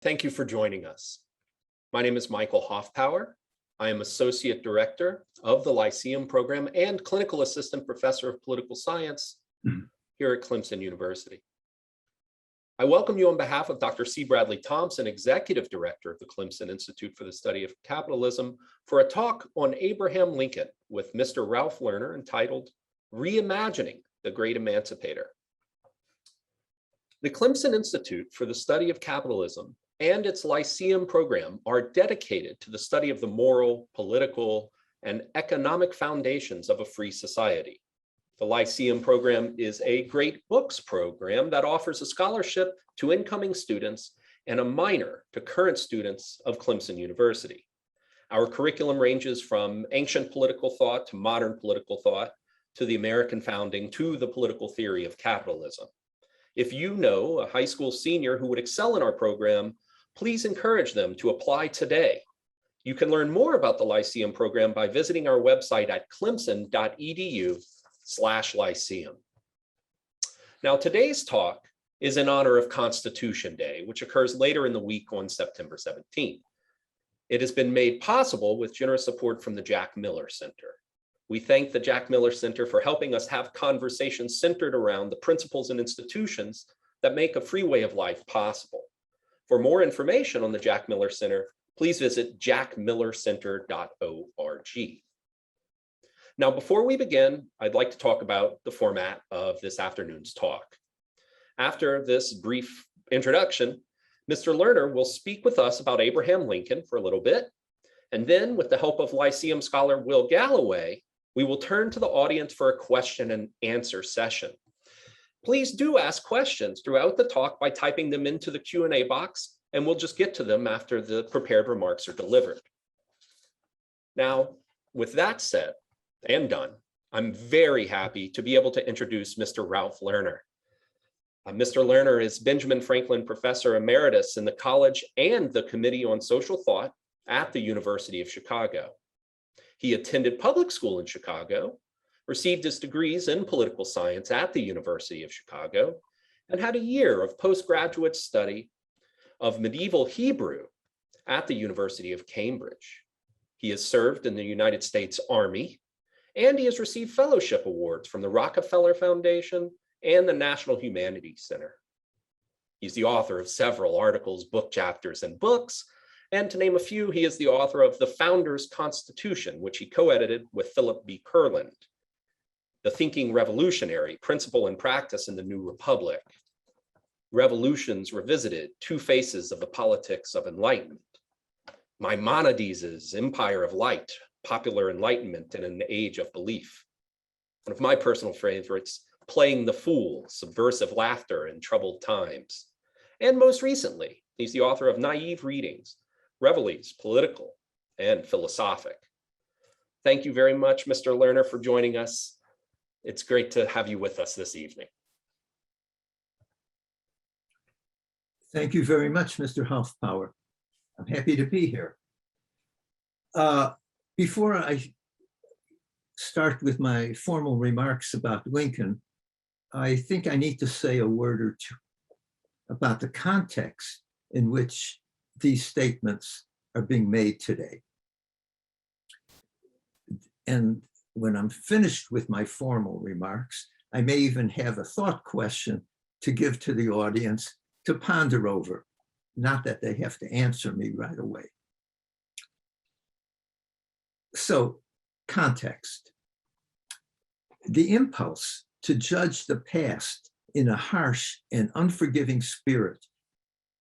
Thank you for joining us. My name is Michael Hoffpauir. I am Associate Director of the Lyceum Program and Clinical Assistant Professor of Political Science here at Clemson University. I welcome you on behalf of Dr. C. Bradley Thompson, Executive Director of the Clemson Institute for the Study of Capitalism, for a talk on Abraham Lincoln with Mr. Ralph Lerner entitled Reimagining, the Great Emancipator. The Clemson Institute for the Study of Capitalism and its Lyceum program are dedicated to the study of the moral, political, and economic foundations of a free society. The Lyceum program is a great books program that offers a scholarship to incoming students and a minor to current students of Clemson University. Our curriculum ranges from ancient political thought to modern political thought, to the American founding, to the political theory of capitalism. If you know a high school senior who would excel in our program, please encourage them to apply today. You can learn more about the Lyceum program by visiting our website at clemson.edu/lyceum. Now, today's talk is in honor of Constitution Day, which occurs later in the week on September 17th. It has been made possible with generous support from the Jack Miller Center. We thank the Jack Miller Center for helping us have conversations centered around the principles and institutions that make a free way of life possible. For more information on the Jack Miller Center, please visit jackmillercenter.org. Now, before we begin, I'd like to talk about the format of this afternoon's talk. After this brief introduction, Mr. Lerner will speak with us about Abraham Lincoln for a little bit, and then with the help of Lyceum scholar Will Galloway, we will turn to the audience for a question and answer session. Please do ask questions throughout the talk by typing them into the Q&A box, and we'll just get to them after the prepared remarks are delivered. Now, with that said and done, I'm very happy to be able to introduce Mr. Ralph Lerner. Mr. Lerner is Benjamin Franklin Professor Emeritus in the College and the Committee on Social Thought at the University of Chicago. He attended public school in Chicago, received his degrees in political science at the University of Chicago, and had a year of postgraduate study of medieval Hebrew at the University of Cambridge. He has served in the United States Army, and he has received fellowship awards from the Rockefeller Foundation and the National Humanities Center. He's the author of several articles, book chapters, and books, and to name a few, he is the author of The Founders' Constitution, which he co-edited with Philip B. Kurland, The Thinking Revolutionary, Principle and Practice in the New Republic, Revolutions Revisited, Two Faces of the Politics of Enlightenment, Maimonides' Empire of Light, Popular Enlightenment in an Age of Belief. One of my personal favorites, Playing the Fool, Subversive Laughter in Troubled Times. And most recently, he's the author of Naive Readings, Reveilles, Political and Philosophic. Thank you very much, Mr. Lerner, for joining us. It's great to have you with us this evening. Thank you very much, Mr. Hoffpauir. I'm happy to be here. Before I start with my formal remarks about Lincoln, I think I need to say a word or two about the context in which these statements are being made today. And when I'm finished with my formal remarks, I may even have a thought question to give to the audience to ponder over, not that they have to answer me right away. So, context. The impulse to judge the past in a harsh and unforgiving spirit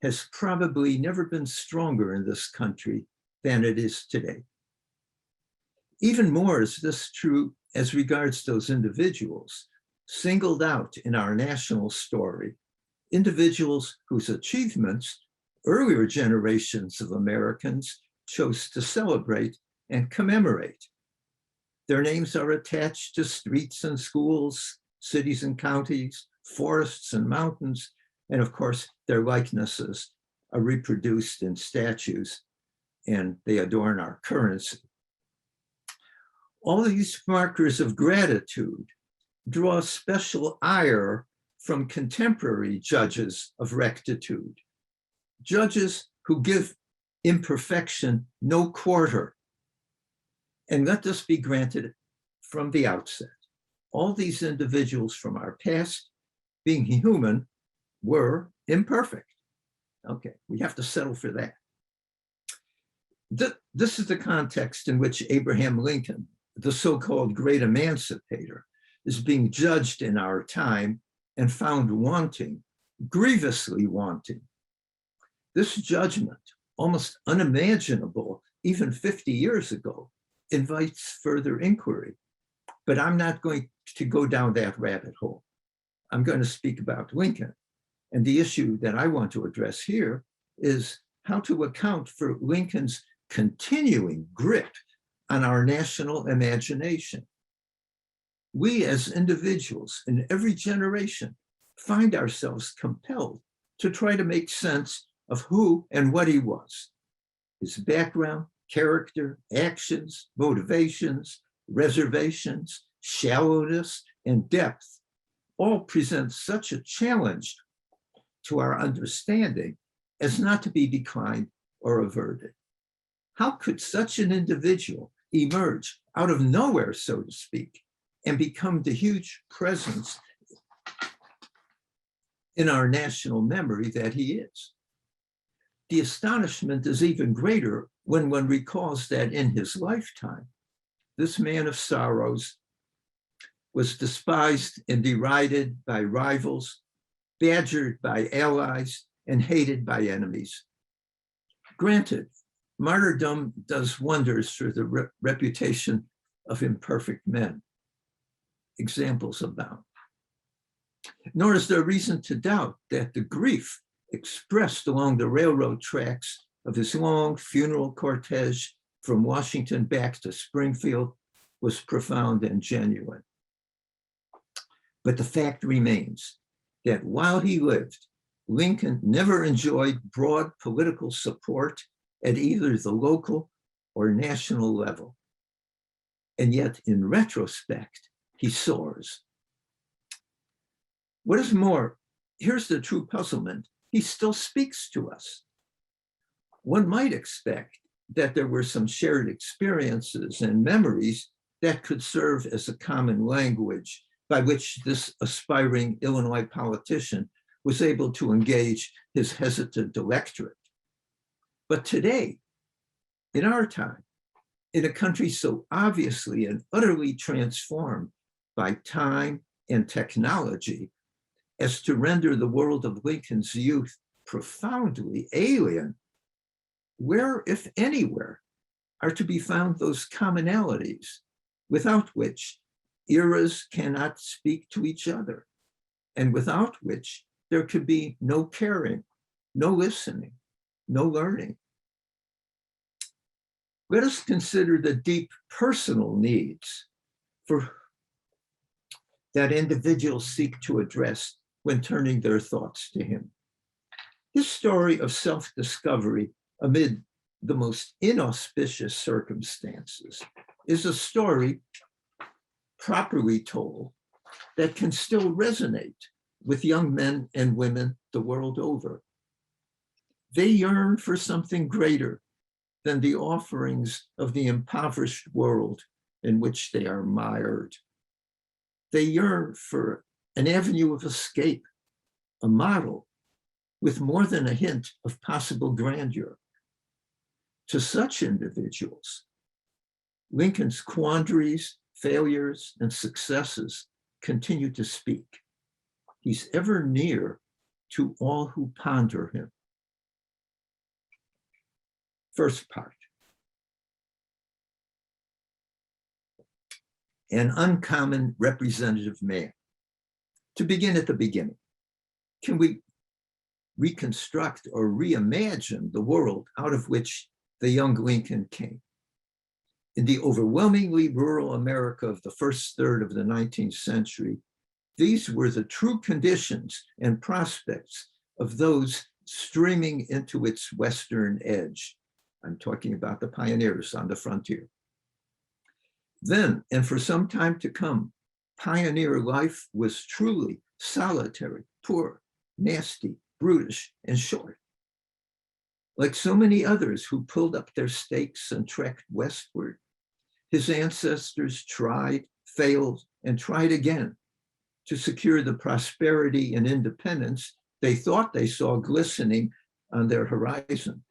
has probably never been stronger in this country than it is today. Even more is this true as regards those individuals singled out in our national story, individuals whose achievements earlier generations of Americans chose to celebrate and commemorate. Their names are attached to streets and schools, cities and counties, forests and mountains, and of course, their likenesses are reproduced in statues and they adorn our currency. All these markers of gratitude draw special ire from contemporary judges of rectitude, judges who give imperfection no quarter. And let this be granted from the outset. All these individuals from our past, being human, were imperfect. Okay, we have to settle for that. This is the context in which Abraham Lincoln, the so-called great emancipator, is being judged in our time and found wanting, grievously wanting. This judgment, almost unimaginable even 50 years ago, invites further inquiry. But I'm not going to go down that rabbit hole. I'm going to speak about Lincoln. And the issue that I want to address here is how to account for Lincoln's continuing grip on our national imagination. We as individuals in every generation find ourselves compelled to try to make sense of who and what he was. His background, character, actions, motivations, reservations, shallowness, and depth all present such a challenge to our understanding as not to be declined or averted. How could such an individual emerge out of nowhere, so to speak, and become the huge presence in our national memory that he is? The astonishment is even greater when one recalls that in his lifetime, this man of sorrows was despised and derided by rivals, badgered by allies, and hated by enemies. Granted, martyrdom does wonders for the reputation of imperfect men. Examples abound. Nor is there reason to doubt that the grief expressed along the railroad tracks of his long funeral cortege from Washington back to Springfield was profound and genuine. But the fact remains that while he lived, Lincoln never enjoyed broad political support at either the local or national level. And yet, in retrospect, he soars. What is more, here's the true puzzlement. He still speaks to us. One might expect that there were some shared experiences and memories that could serve as a common language by which this aspiring Illinois politician was able to engage his hesitant electorate. But today, in our time, in a country so obviously and utterly transformed by time and technology as to render the world of Lincoln's youth profoundly alien, where, if anywhere, are to be found those commonalities without which eras cannot speak to each other, and without which there could be no caring, no listening, no learning? Let us consider the deep personal needs that individuals seek to address when turning their thoughts to him. His story of self-discovery amid the most inauspicious circumstances is a story, properly told, that can still resonate with young men and women the world over. They yearn for something greater than the offerings of the impoverished world in which they are mired. They yearn for an avenue of escape, a model with more than a hint of possible grandeur. To such individuals, Lincoln's quandaries, failures, and successes continue to speak. He's ever near to all who ponder him. First part. An uncommon representative man. To begin at the beginning, can we reconstruct or reimagine the world out of which the young Lincoln came? In the overwhelmingly rural America of the first third of the 19th century, these were the true conditions and prospects of those streaming into its western edge. I'm talking about the pioneers on the frontier. Then, and for some time to come, pioneer life was truly solitary, poor, nasty, brutish, and short. Like so many others who pulled up their stakes and trekked westward, his ancestors tried, failed, and tried again to secure the prosperity and independence they thought they saw glistening on their horizon.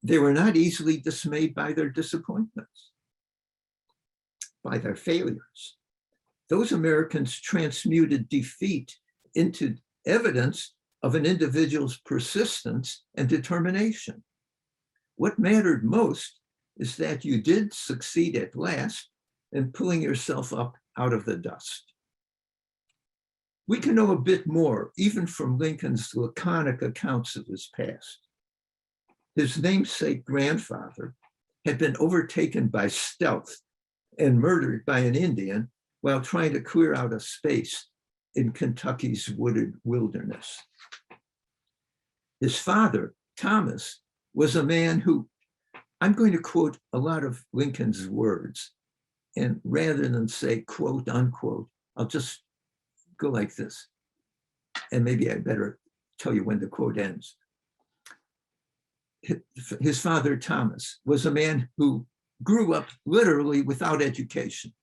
They were not easily dismayed by their disappointments, by their failures. Those Americans transmuted defeat into evidence of an individual's persistence and determination. What mattered most is that you did succeed at last in pulling yourself up out of the dust. We can know a bit more, even from Lincoln's laconic accounts of his past. His namesake grandfather had been overtaken by stealth and murdered by an Indian while trying to clear out a space in Kentucky's wooded wilderness. His father, Thomas, was a man who, I'm going to quote a lot of Lincoln's words, and rather than say quote unquote, I'll just go like this. And maybe I better tell you when the quote ends. His father, Thomas, was a man who grew up literally without education.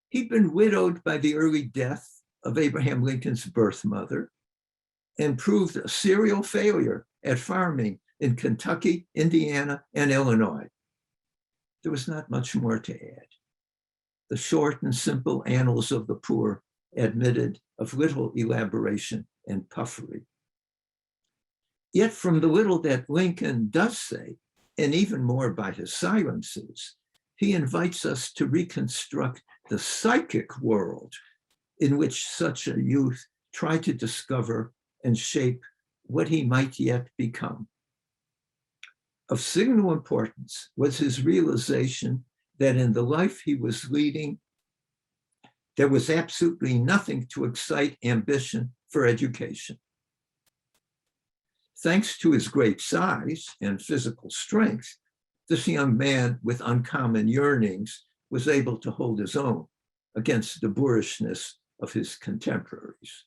He'd been widowed by the early death of Abraham Lincoln's birth mother and proved a serial failure at farming in Kentucky, Indiana, and Illinois. There was not much more to add. The short and simple annals of the poor admitted of little elaboration and puffery. Yet from the little that Lincoln does say, and even more by his silences, he invites us to reconstruct the psychic world in which such a youth tried to discover and shape what he might yet become. Of signal importance was his realization that in the life he was leading, there was absolutely nothing to excite ambition for education. Thanks to his great size and physical strength, this young man with uncommon yearnings was able to hold his own against the boorishness of his contemporaries.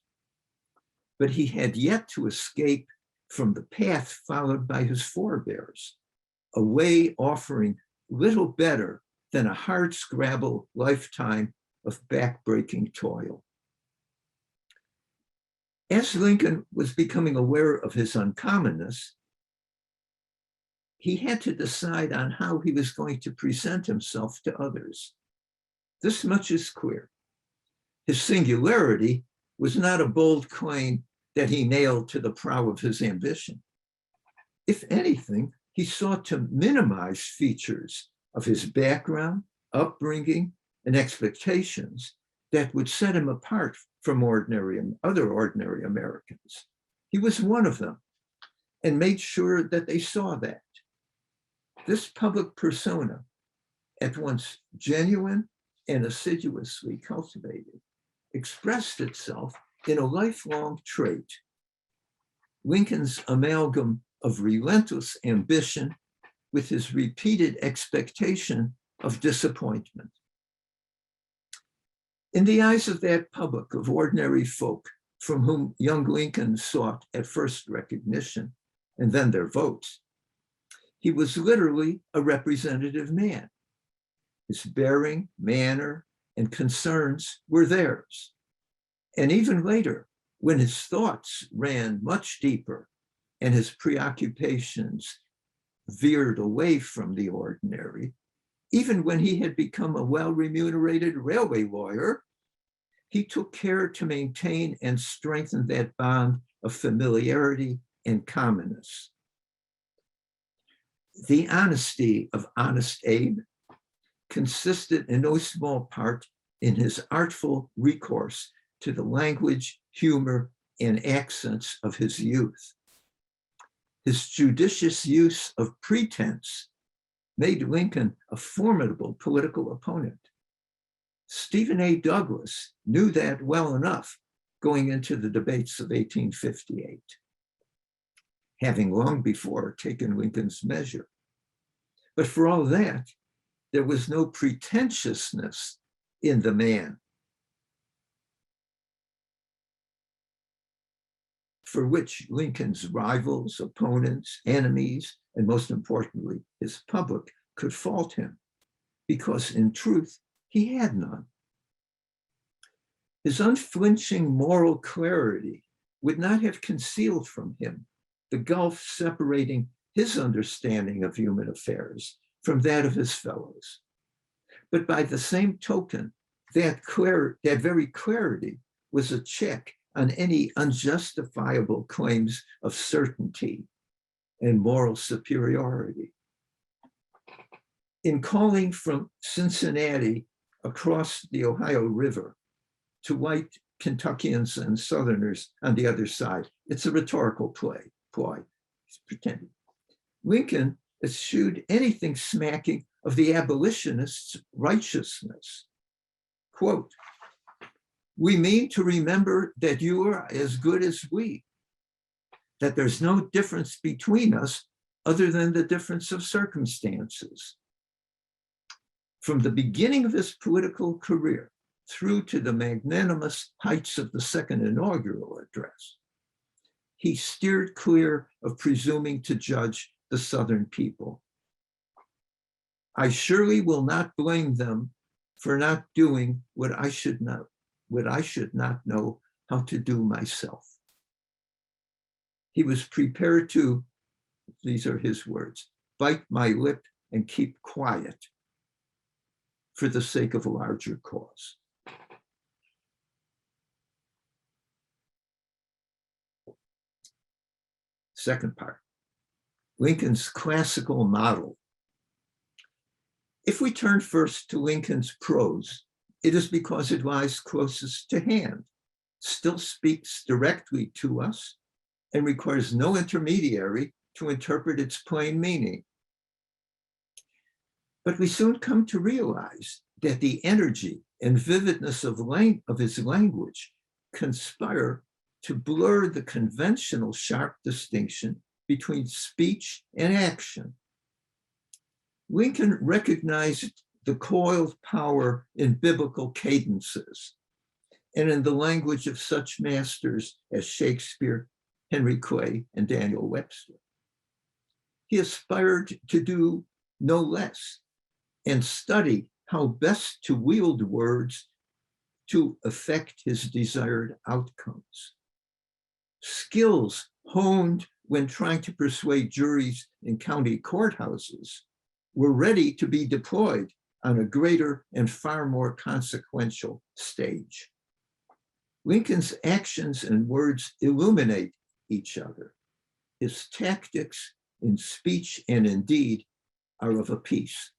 But he had yet to escape from the path followed by his forebears, a way offering little better than a hard-scrabble lifetime of back-breaking toil. As Lincoln was becoming aware of his uncommonness, he had to decide on how he was going to present himself to others. This much is clear. His singularity was not a bold claim that he nailed to the prow of his ambition. If anything, he sought to minimize features of his background, upbringing, and expectations that would set him apart from other ordinary Americans. He was one of them and made sure that they saw that. This public persona, at once genuine and assiduously cultivated, expressed itself in a lifelong trait, Lincoln's amalgam of relentless ambition with his repeated expectation of disappointment. In the eyes of that public of ordinary folk from whom young Lincoln sought at first recognition and then their votes, he was literally a representative man. His bearing, manner, and concerns were theirs. And even later, when his thoughts ran much deeper and his preoccupations veered away from the ordinary, even when he had become a well-remunerated railway lawyer, he took care to maintain and strengthen that bond of familiarity and commonness. The honesty of Honest Abe consisted in no small part in his artful recourse to the language, humor, and accents of his youth. His judicious use of pretense made Lincoln a formidable political opponent. Stephen A. Douglas knew that well enough going into the debates of 1858, having long before taken Lincoln's measure. But for all that, there was no pretentiousness in the man. for which Lincoln's rivals, opponents, enemies, and most importantly, his public could fault him, because in truth, he had none. His unflinching moral clarity would not have concealed from him the gulf separating his understanding of human affairs from that of his fellows. But by the same token, that very clarity was a check on any unjustifiable claims of certainty and moral superiority. In calling from Cincinnati across the Ohio River to white Kentuckians and Southerners on the other side, it's a rhetorical ploy. He's pretending. Lincoln eschewed anything smacking of the abolitionists' righteousness. Quote, "We mean to remember that you are as good as we, that there's no difference between us other than the difference of circumstances." From the beginning of his political career through to the magnanimous heights of the second inaugural address, he steered clear of presuming to judge the Southern people. "I surely will not blame them for not doing what I should not know how to do myself." He was prepared to, these are his words, "bite my lip and keep quiet for the sake of a larger cause." Second part, Lincoln's classical model. If we turn first to Lincoln's prose, it is because it lies closest to hand, still speaks directly to us, and requires no intermediary to interpret its plain meaning. But we soon come to realize that the energy and vividness of his language conspire to blur the conventional sharp distinction between speech and action. Lincoln recognized the coiled power in biblical cadences and in the language of such masters as Shakespeare, Henry Clay, and Daniel Webster. He aspired to do no less and study how best to wield words to effect his desired outcomes. Skills honed when trying to persuade juries in county courthouses were ready to be deployed on a greater and far more consequential stage. Lincoln's actions and words illuminate each other. His tactics in speech and in deed are of a piece.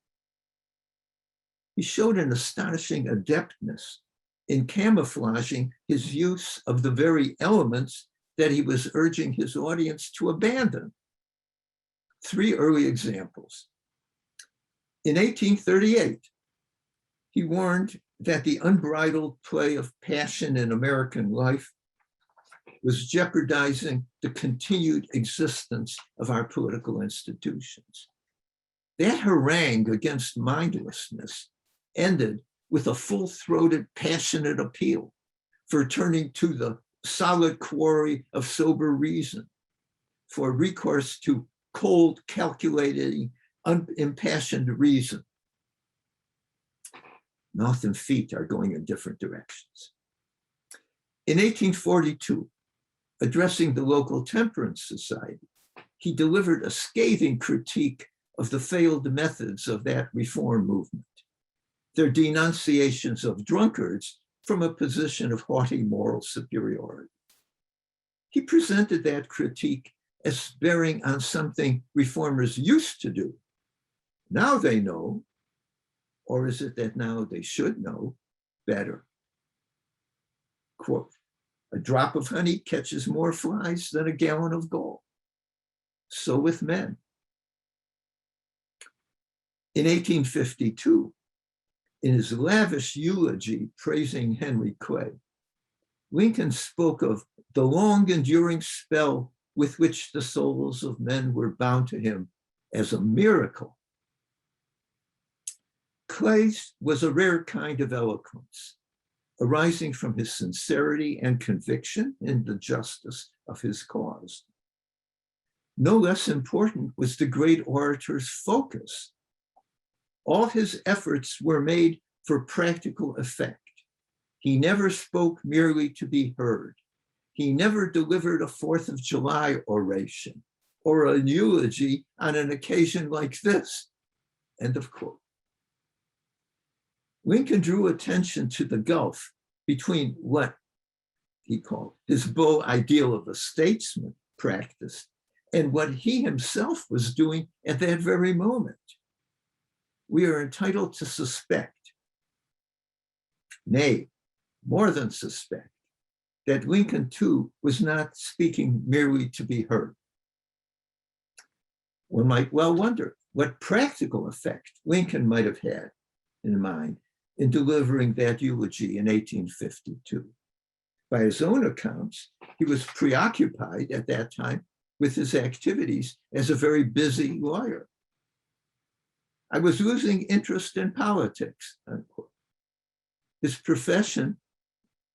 He showed an astonishing adeptness in camouflaging his use of the very elements that he was urging his audience to abandon. Three early examples. In 1838, he warned that the unbridled play of passion in American life was jeopardizing the continued existence of our political institutions. That harangue against mindlessness ended with a full-throated, passionate appeal for turning to the solid quarry of sober reason, for recourse to cold, calculating, unimpassioned reason. Mouth and feet are going in different directions. In 1842, addressing the local temperance society, he delivered a scathing critique of the failed methods of that reform movement, their denunciations of drunkards from a position of haughty moral superiority. He presented that critique as bearing on something reformers used to do. Now they know, or is it that now they should know better? Quote, "A drop of honey catches more flies than a gallon of gall. So with men." In 1852, in his lavish eulogy praising Henry Clay, Lincoln spoke of the long enduring spell with which the souls of men were bound to him as a miracle. Clay's was a rare kind of eloquence, arising from his sincerity and conviction in the justice of his cause. No less important was the great orator's focus. All his efforts were made for practical effect. He never spoke merely to be heard. He never delivered a 4th of July oration or a eulogy on an occasion like this. End of quote. Lincoln drew attention to the gulf between what he called his beau ideal of a statesman practiced and what he himself was doing at that very moment. We are entitled to suspect, nay, more than suspect, that Lincoln too was not speaking merely to be heard. One might well wonder what practical effect Lincoln might have had in mind in delivering that eulogy in 1852. By his own accounts, he was preoccupied at that time with his activities as a very busy lawyer. I was losing interest in politics, unquote. His profession,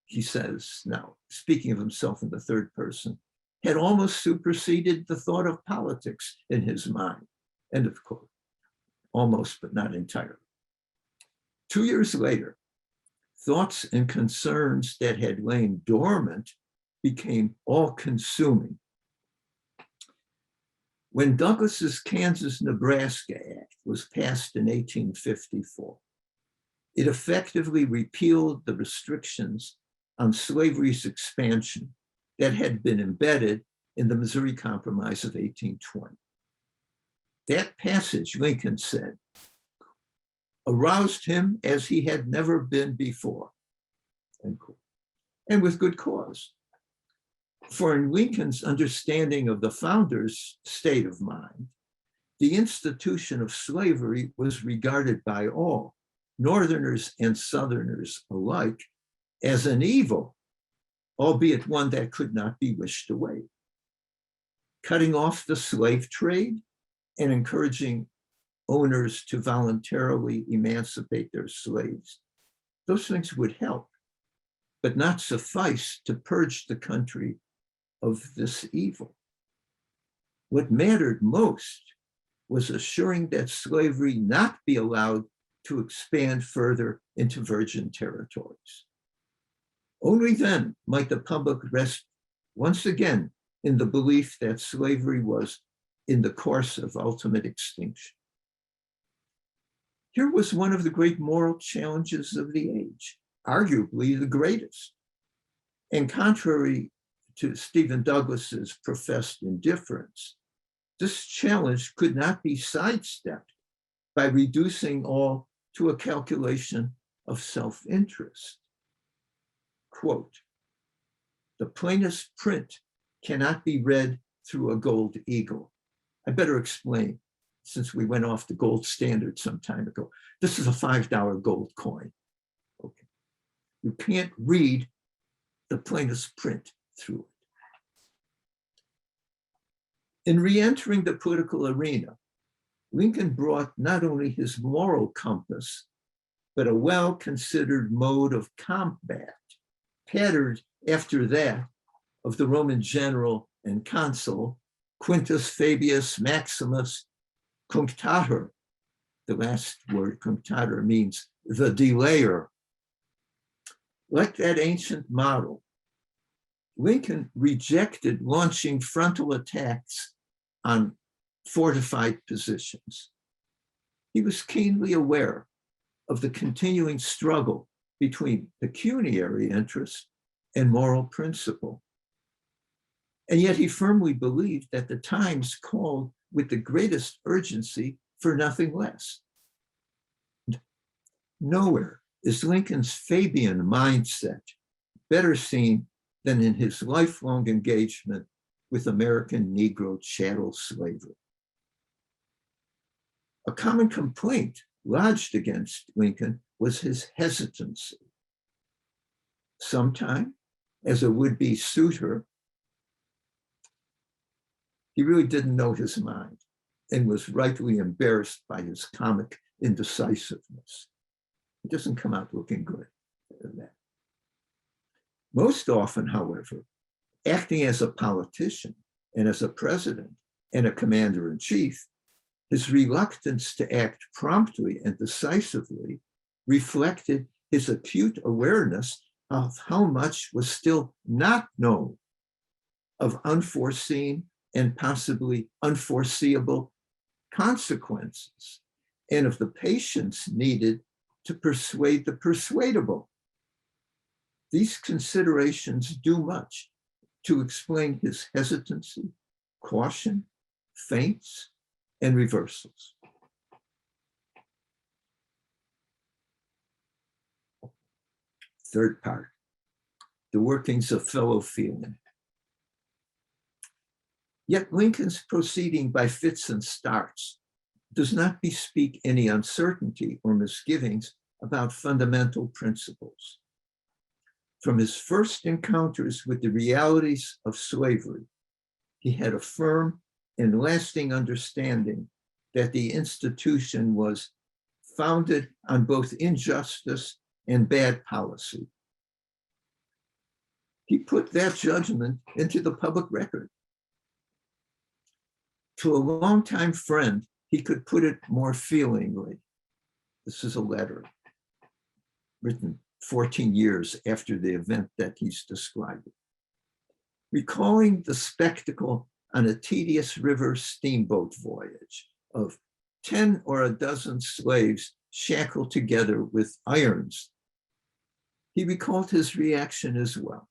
he says now, speaking of himself in the third person, had almost superseded the thought of politics in his mind, end of quote. Almost, but not entirely. 2 years later, thoughts and concerns that had lain dormant became all-consuming. When Douglas's Kansas-Nebraska Act was passed in 1854, it effectively repealed the restrictions on slavery's expansion that had been embedded in the Missouri Compromise of 1820. That passage, Lincoln said, aroused him as he had never been before, and with good cause. For in Lincoln's understanding of the founder's state of mind, the institution of slavery was regarded by all, Northerners and Southerners alike, as an evil, albeit one that could not be wished away. Cutting off the slave trade and encouraging owners to voluntarily emancipate their slaves, those things would help, but not suffice to purge the country of this evil. What mattered most was assuring that slavery not be allowed to expand further into virgin territories. Only then might the public rest once again in the belief that slavery was in the course of ultimate extinction. Here was one of the great moral challenges of the age, arguably the greatest. And contrary to Stephen Douglas's professed indifference, this challenge could not be sidestepped by reducing all to a calculation of self-interest. Quote, "The plainest print cannot be read through a gold eagle." I better explain, since we went off the gold standard some time ago. This is a $5 gold coin. Okay. You can't read the plainest print through it. In re-entering the political arena, Lincoln brought not only his moral compass, but a well-considered mode of combat, patterned after that of the Roman general and consul Quintus Fabius Maximus Cunctator. The last word, cunctator, means the delayer. Like that ancient model, Lincoln rejected launching frontal attacks on fortified positions. He was keenly aware of the continuing struggle between pecuniary interest and moral principle. And yet he firmly believed that the times called with the greatest urgency for nothing less. Nowhere is Lincoln's Fabian mindset better seen than in his lifelong engagement with American Negro chattel slavery. A common complaint lodged against Lincoln was his hesitancy. Sometime, as a would-be suitor, he really didn't know his mind and was rightly embarrassed by his comic indecisiveness. It doesn't come out looking good in that. Most often, however, acting as a politician and as a president and a commander-in-chief, his reluctance to act promptly and decisively reflected his acute awareness of how much was still not known of unforeseen and possibly unforeseeable consequences, and of the patience needed to persuade the persuadable. These considerations do much to explain his hesitancy, caution, feints, and reversals. Third part, the workings of fellow feeling. Yet Lincoln's proceeding by fits and starts does not bespeak any uncertainty or misgivings about fundamental principles. From his first encounters with the realities of slavery, he had a firm and lasting understanding that the institution was founded on both injustice and bad policy. He put that judgment into the public record. To a longtime friend, he could put it more feelingly. This is a letter written 14 years after the event that he's describing. Recalling the spectacle on a tedious river steamboat voyage of 10 or a dozen slaves shackled together with irons, he recalled his reaction as well.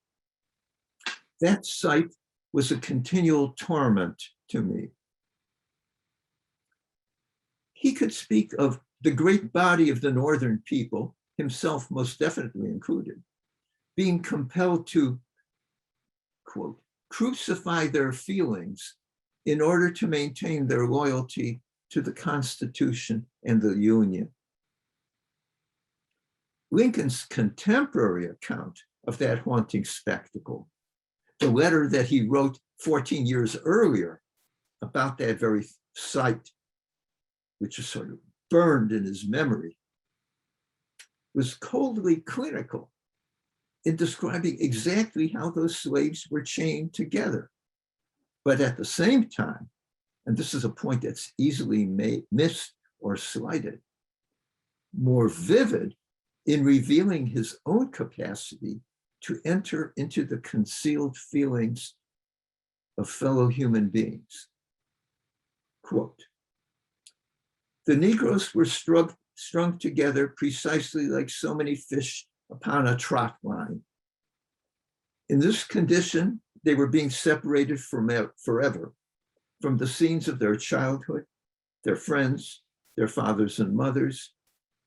That sight was a continual torment to me. He could speak of the great body of the Northern people, himself most definitely included, being compelled to, quote, crucify their feelings in order to maintain their loyalty to the Constitution and the Union. Lincoln's contemporary account of that haunting spectacle, the letter that he wrote 14 years earlier about that very sight, which is sort of burned in his memory, was coldly clinical in describing exactly how those slaves were chained together. But at the same time, and this is a point that's easily missed or slighted, more vivid in revealing his own capacity to enter into the concealed feelings of fellow human beings. Quote, the Negroes were strung together precisely like so many fish upon a trot line. In this condition, they were being separated forever from the scenes of their childhood, their friends, their fathers and mothers,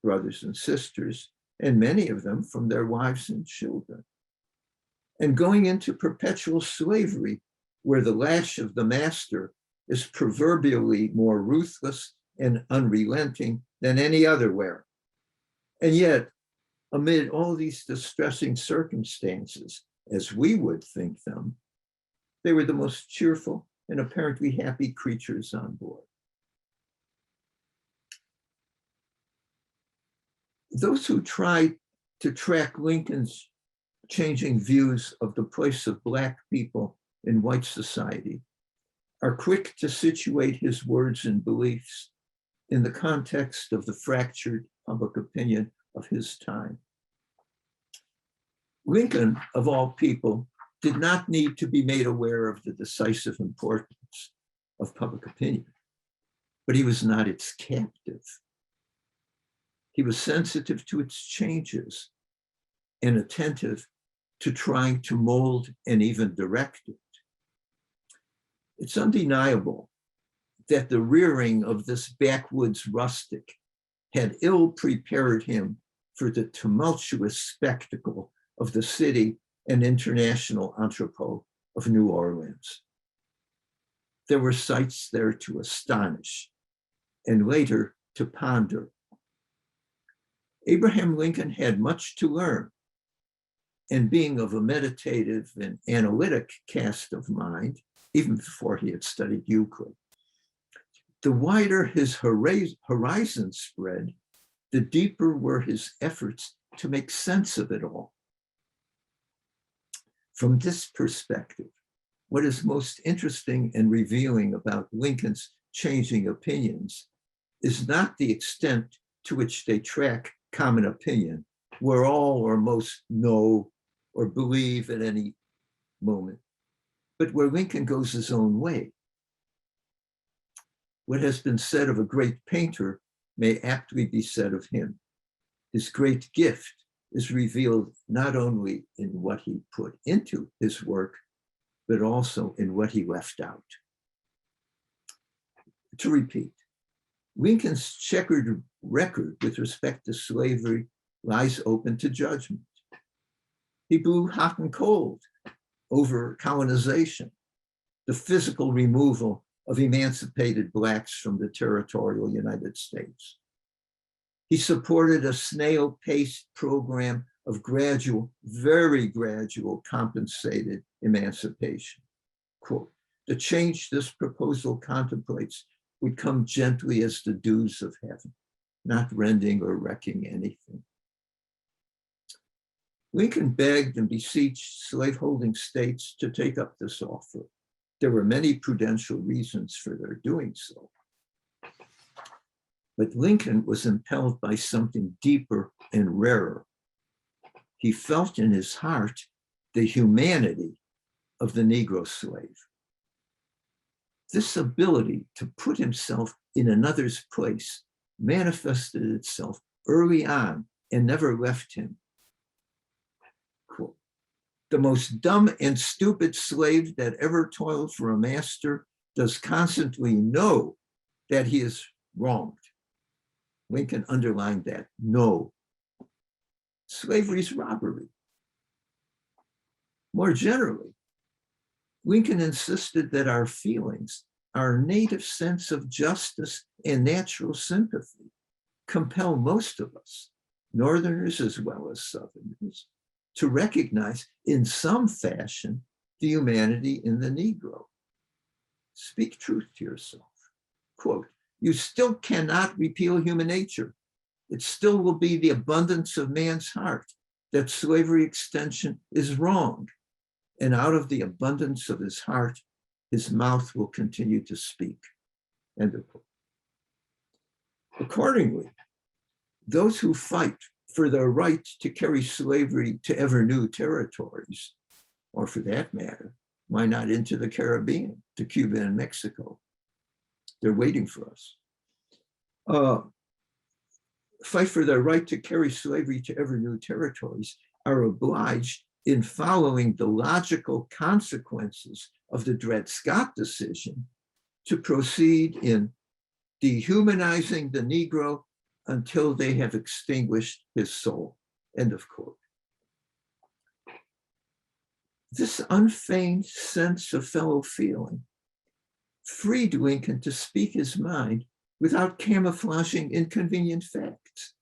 brothers and sisters, and many of them from their wives and children, and going into perpetual slavery, where the lash of the master is proverbially more ruthless and unrelenting than any other where. And yet, amid all these distressing circumstances, as we would think them, they were the most cheerful and apparently happy creatures on board. Those who tried to track Lincoln's changing views of the place of Black people in white society are quick to situate his words and beliefs in the context of the fractured public opinion of his time. Lincoln, of all people, did not need to be made aware of the decisive importance of public opinion, but he was not its captive. He was sensitive to its changes and attentive to trying to mold and even direct it. It's undeniable that the rearing of this backwoods rustic had ill prepared him for the tumultuous spectacle of the city and international entrepot of New Orleans. There were sights there to astonish and later to ponder. Abraham Lincoln had much to learn, and being of a meditative and analytic cast of mind, even before he had studied Euclid, the wider his horizon spread, the deeper were his efforts to make sense of it all. From this perspective, What is most interesting and revealing about Lincoln's changing opinions is not the extent to which they track common opinion, where all or most know or believe at any moment, but where Lincoln goes his own way. What has been said of a great painter may aptly be said of him. His great gift is revealed not only in what he put into his work, but also in what he left out. To repeat, Lincoln's checkered record with respect to slavery lies open to judgment. He blew hot and cold over colonization, the physical removal of emancipated Blacks from the territorial United States. He supported a snail-paced program of gradual, very gradual compensated emancipation. Quote, the change this proposal contemplates would come gently as the dews of heaven, not rending or wrecking anything. Lincoln begged and beseeched slaveholding states to take up this offer. There were many prudential reasons for their doing so. But Lincoln was impelled by something deeper and rarer. He felt in his heart the humanity of the Negro slave. This ability to put himself in another's place manifested itself early on and never left him. Quote, the most dumb and stupid slave that ever toiled for a master does constantly know that he is wronged. Lincoln underlined that, no. Slavery is robbery. More generally, Lincoln insisted that our feelings, our native sense of justice and natural sympathy, compel most of us, Northerners as well as Southerners, to recognize in some fashion the humanity in the Negro. Speak truth to yourself. Quote, you still cannot repeal human nature. It still will be the abundance of man's heart that slavery extension is wrong. And out of the abundance of his heart, his mouth will continue to speak. End of quote. Accordingly, those who fight for their right to carry slavery to ever new territories, or for that matter, why not into the Caribbean, to Cuba and Mexico? They're waiting for us. Fight for their right to carry slavery to ever new territories are obliged in following the logical consequences of the Dred Scott decision to proceed in dehumanizing the Negro until they have extinguished his soul. End of quote. This unfeigned sense of fellow feeling freed Lincoln to speak his mind without camouflaging inconvenient facts.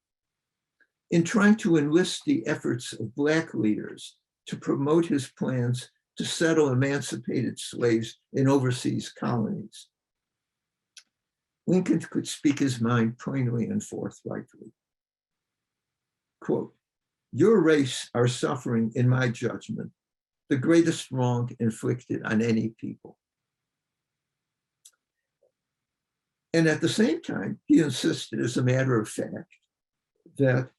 In trying to enlist the efforts of Black leaders to promote his plans to settle emancipated slaves in overseas colonies, Lincoln could speak his mind plainly and forthrightly. Quote, your race are suffering, in my judgment, the greatest wrong inflicted on any people. And at the same time, he insisted, as a matter of fact, that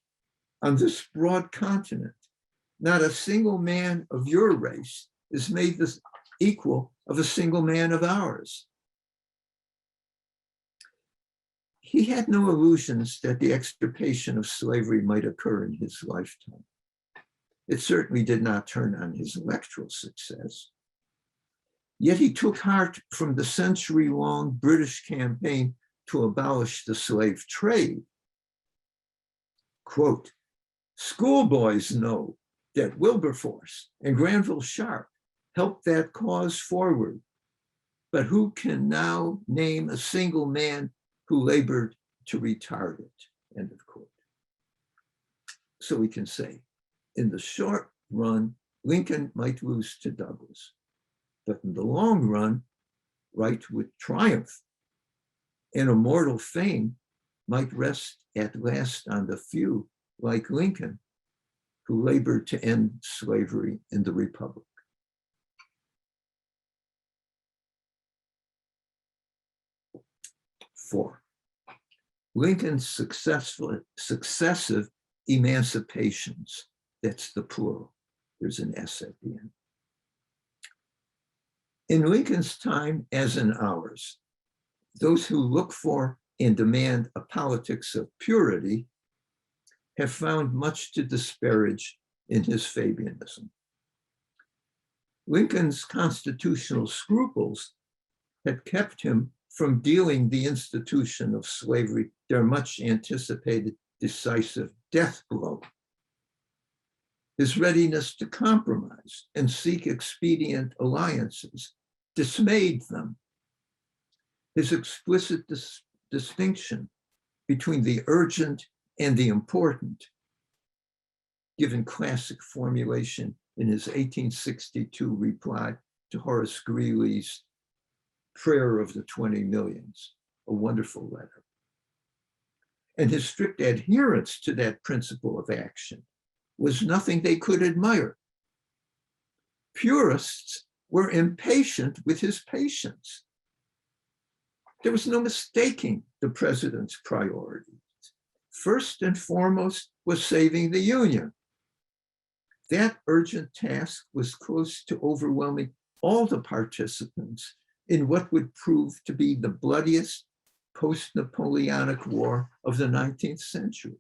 on this broad continent, not a single man of your race is made the equal of a single man of ours. He had no illusions that the extirpation of slavery might occur in his lifetime. It certainly did not turn on his electoral success. Yet he took heart from the century-long British campaign to abolish the slave trade. Quote, schoolboys know that Wilberforce and Granville Sharp helped that cause forward, but who can now name a single man who labored to retard it? End of quote. So we can say, in the short run, Lincoln might lose to Douglas, but in the long run, right would triumph, and immortal fame might rest at last on the few like Lincoln, who labored to end slavery in the Republic. 4. Lincoln's successive emancipations. That's the plural. There's an S at the end. In Lincoln's time, as in ours, those who look for and demand a politics of purity have found much to disparage in his Fabianism. Lincoln's constitutional scruples had kept him from dealing the institution of slavery their much anticipated decisive death blow. His readiness to compromise and seek expedient alliances dismayed them. His explicit distinction between the urgent and the important, given classic formulation in his 1862 reply to Horace Greeley's Prayer of the 20 Millions, a wonderful letter. And his strict adherence to that principle of action was nothing they could admire. Purists were impatient with his patience. There was no mistaking the president's priorities. First and foremost was saving the Union. That urgent task was close to overwhelming all the participants in what would prove to be the bloodiest post-Napoleonic war of the 19th century.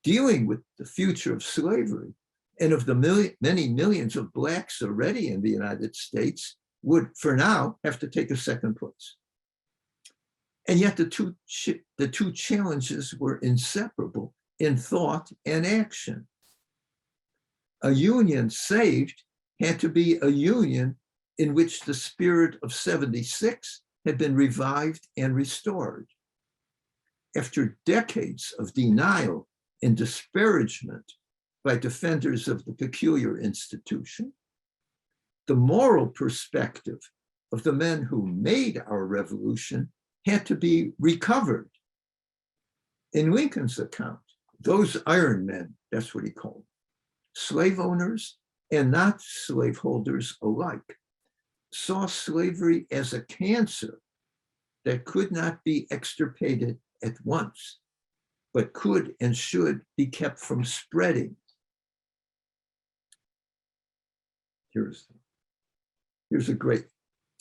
Dealing with the future of slavery and of the many millions of Blacks already in the United States would, for now, have to take a second place. And yet the two challenges were inseparable in thought and action. A union saved had to be a union in which the spirit of '76 had been revived and restored. After decades of denial and disparagement by defenders of the peculiar institution, the moral perspective of the men who made our revolution had to be recovered. In Lincoln's account, those iron men, that's what he called them, slave owners and not slaveholders alike, saw slavery as a cancer that could not be extirpated at once, but could and should be kept from spreading. Here's a great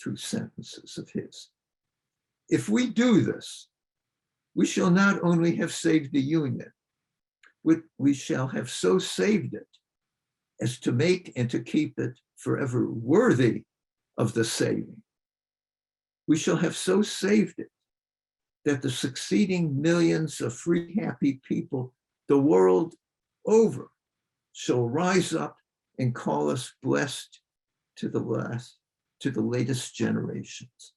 2 sentences of his. If we do this, we shall not only have saved the Union, we shall have so saved it as to make and to keep it forever worthy of the saving. We shall have so saved it that the succeeding millions of free, happy people the world over shall rise up and call us blessed to the latest generations.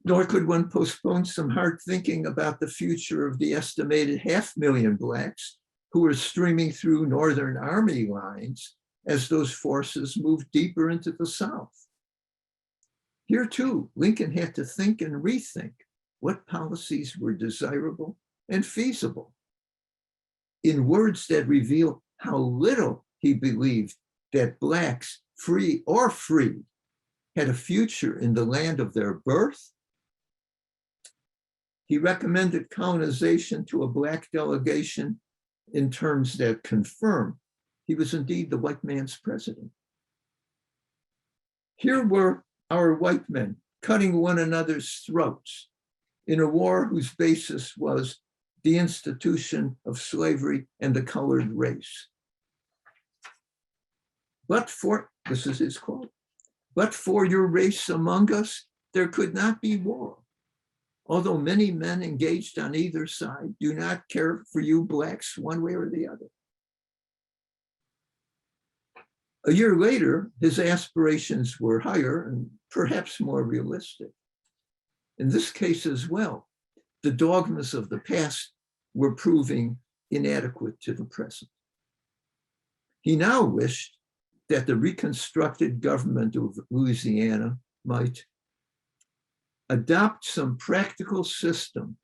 Nor could one postpone some hard thinking about the future of the estimated 500,000 Blacks who were streaming through Northern Army lines as those forces moved deeper into the South. Here too, Lincoln had to think and rethink what policies were desirable and feasible. In words that reveal how little he believed that Blacks, free or freed, had a future in the land of their birth, he recommended colonization to a Black delegation in terms that confirm he was indeed the white man's president. Here were our white men cutting one another's throats in a war whose basis was the institution of slavery and the colored race. But for, this is his quote, but for your race among us, there could not be war. Although many men engaged on either side do not care for you Blacks one way or the other. A year later, his aspirations were higher and perhaps more realistic. In this case as well, the dogmas of the past were proving inadequate to the present. He now wished that the reconstructed government of Louisiana might adopt some practical system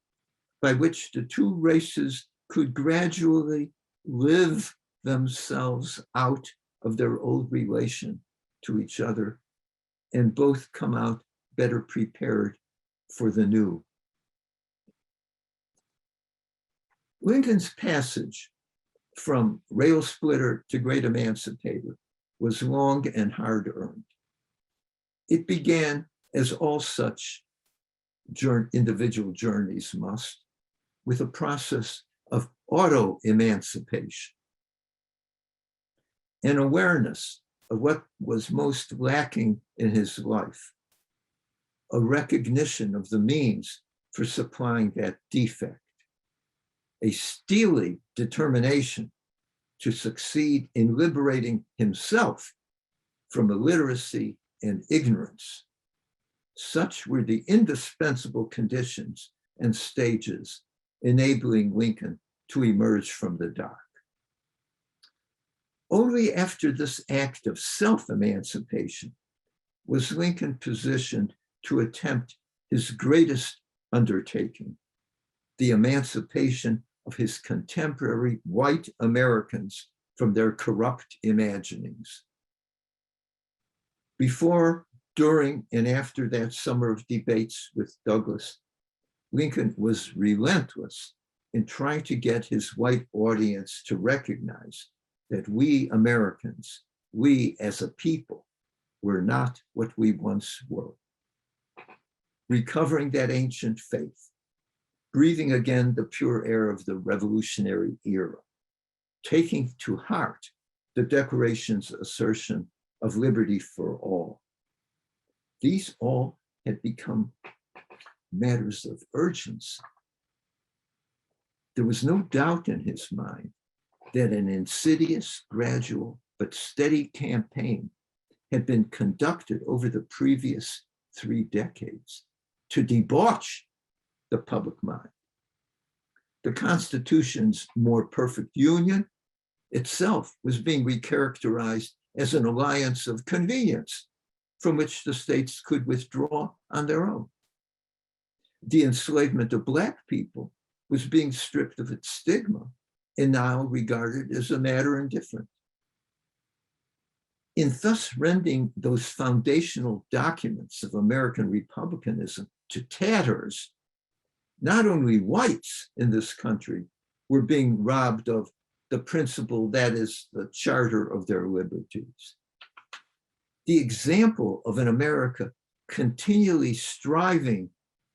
by which the two races could gradually live themselves out of their old relation to each other and both come out better prepared for the new. Lincoln's passage from rail splitter to great emancipator was long and hard earned. It began, as all such individual journeys must, with a process of auto-emancipation, an awareness of what was most lacking in his life, a recognition of the means for supplying that defect, a steely determination to succeed in liberating himself from illiteracy and ignorance. Such were the indispensable conditions and stages enabling Lincoln to emerge from the dark. Only after this act of self-emancipation was Lincoln positioned to attempt his greatest undertaking, the emancipation of his contemporary white Americans from their corrupt imaginings. Before, during, and after that summer of debates with Douglas, Lincoln was relentless in trying to get his white audience to recognize that we Americans, we as a people, were not what we once were. Recovering that ancient faith, breathing again the pure air of the revolutionary era, taking to heart the Declaration's assertion of liberty for all. These all had become matters of urgency. There was no doubt in his mind that an insidious, gradual, but steady campaign had been conducted over the previous 3 decades to debauch the public mind. The Constitution's more perfect union itself was being recharacterized as an alliance of convenience from which the states could withdraw on their own. The enslavement of Black people was being stripped of its stigma and now regarded as a matter indifferent. In thus rending those foundational documents of American republicanism to tatters, not only whites in this country were being robbed of the principle that is the charter of their liberties. The example of an America continually striving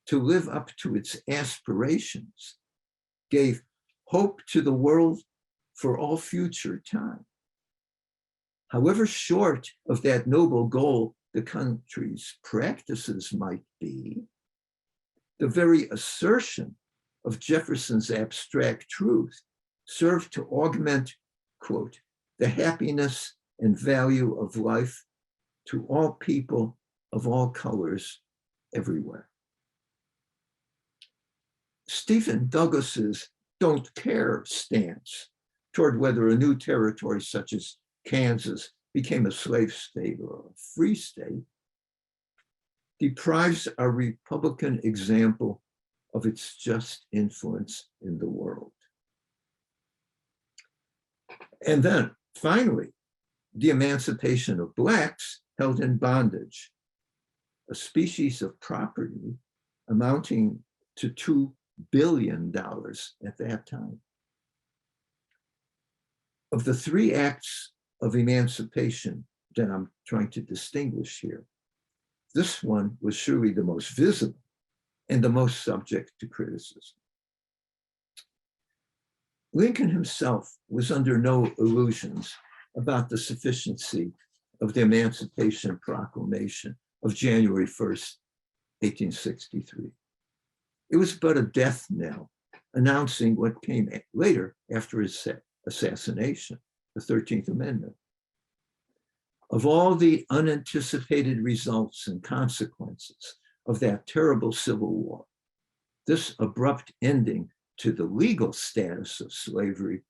to live up to its aspirations gave hope to the world for all future time. However short of that noble goal the country's practices might be, the very assertion of Jefferson's abstract truth served to augment, quote, the happiness and value of life to all people of all colors everywhere. Stephen Douglas's don't care stance toward whether a new territory such as Kansas became a slave state or a free state deprives our Republican example of its just influence in the world. And then finally, the emancipation of Blacks held in bondage, a species of property amounting to $2 billion at that time. Of the 3 acts of emancipation that I'm trying to distinguish here, this one was surely the most visible and the most subject to criticism. Lincoln himself was under no illusions about the sufficiency of the Emancipation Proclamation of January 1st, 1863. It was but a death knell announcing what came later after his assassination, the 13th Amendment. Of all the unanticipated results and consequences of that terrible Civil War, this abrupt ending to the legal status of slavery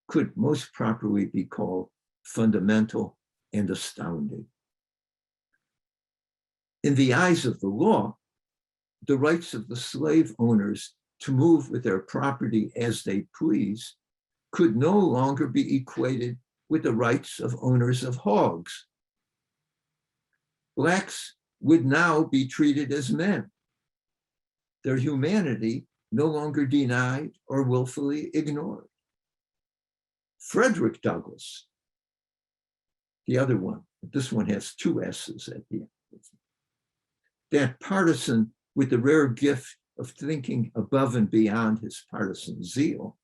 could most properly be called fundamental and astounding. In the eyes of the law, the rights of the slave owners to move with their property as they please could no longer be equated with the rights of owners of hogs. Blacks would now be treated as men, their humanity no longer denied or willfully ignored. Frederick Douglass, the other one, this one has two S's at the end. That partisan with the rare gift of thinking above and beyond his partisan zeal,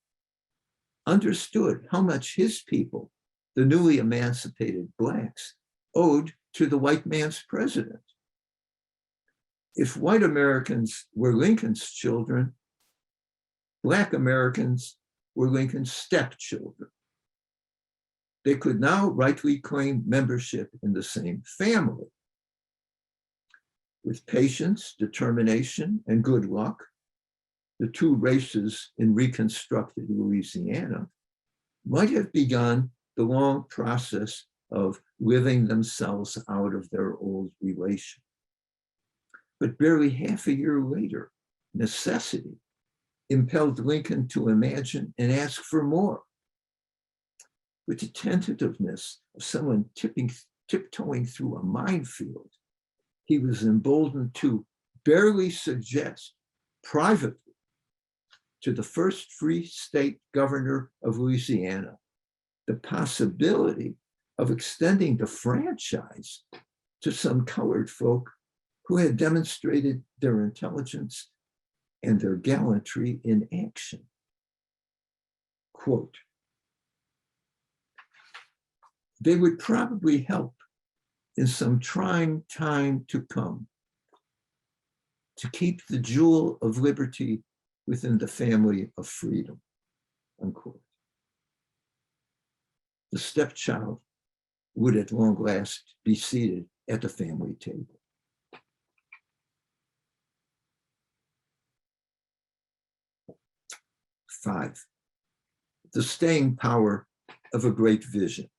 understood how much his people, the newly emancipated Blacks, owed to the white man's president. If white Americans were Lincoln's children, Black Americans were Lincoln's stepchildren. They could now rightly claim membership in the same family. With patience, determination, and good luck, the two races in reconstructed Louisiana might have begun the long process of living themselves out of their old relation. But barely half a year later, necessity impelled Lincoln to imagine and ask for more. With the tentativeness of someone tiptoeing through a minefield, he was emboldened to barely suggest privately to the first free state governor of Louisiana the possibility of extending the franchise to some colored folk who had demonstrated their intelligence and their gallantry in action. Quote, they would probably help in some trying time to come to keep the jewel of liberty within the family of freedom, unquote. The stepchild would at long last be seated at the family table. Five, the staying power of a great vision.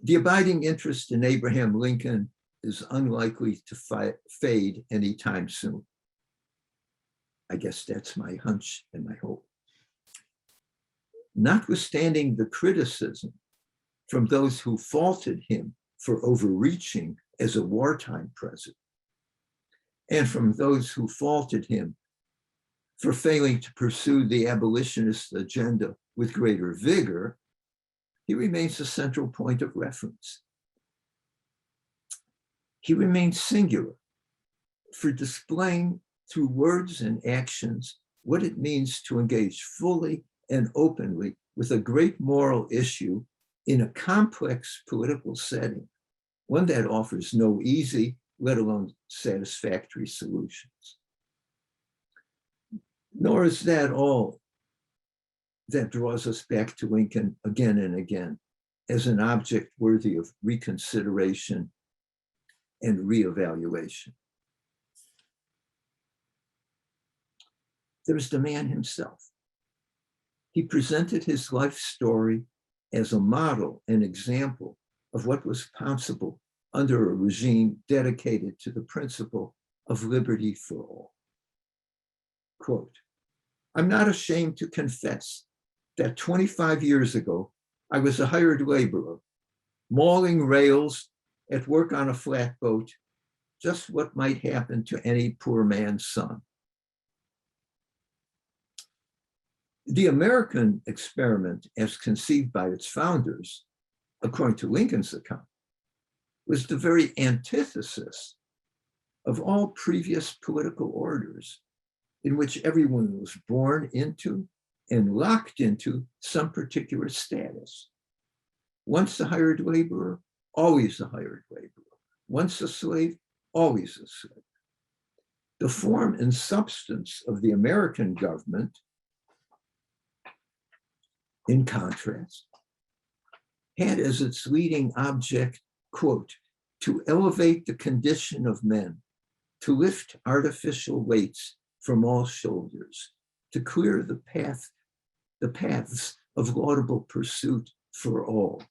The abiding interest in Abraham Lincoln is unlikely to fade anytime soon. I guess that's my hunch and my hope. Notwithstanding the criticism from those who faulted him for overreaching as a wartime president, and from those who faulted him for failing to pursue the abolitionist agenda with greater vigor, he remains a central point of reference. He remains singular for displaying through words and actions what it means to engage fully and openly with a great moral issue in a complex political setting, one that offers no easy, let alone satisfactory solutions. Nor is that all that draws us back to Lincoln again and again as an object worthy of reconsideration and reevaluation. There's the man himself. He presented his life story as a model and example of what was possible under a regime dedicated to the principle of liberty for all. Quote, I'm not ashamed to confess that 25 years ago, I was a hired laborer, mauling rails at work on a flatboat, just what might happen to any poor man's son. The American experiment, as conceived by its founders, according to Lincoln's account, was the very antithesis of all previous political orders in which everyone was born into and locked into some particular status. Once a hired laborer, always a hired laborer. Once a slave, always a slave. The form and substance of the American government, in contrast, had as its leading object, quote, to elevate the condition of men, to lift artificial weights from all shoulders, to clear the paths of laudable pursuit for all,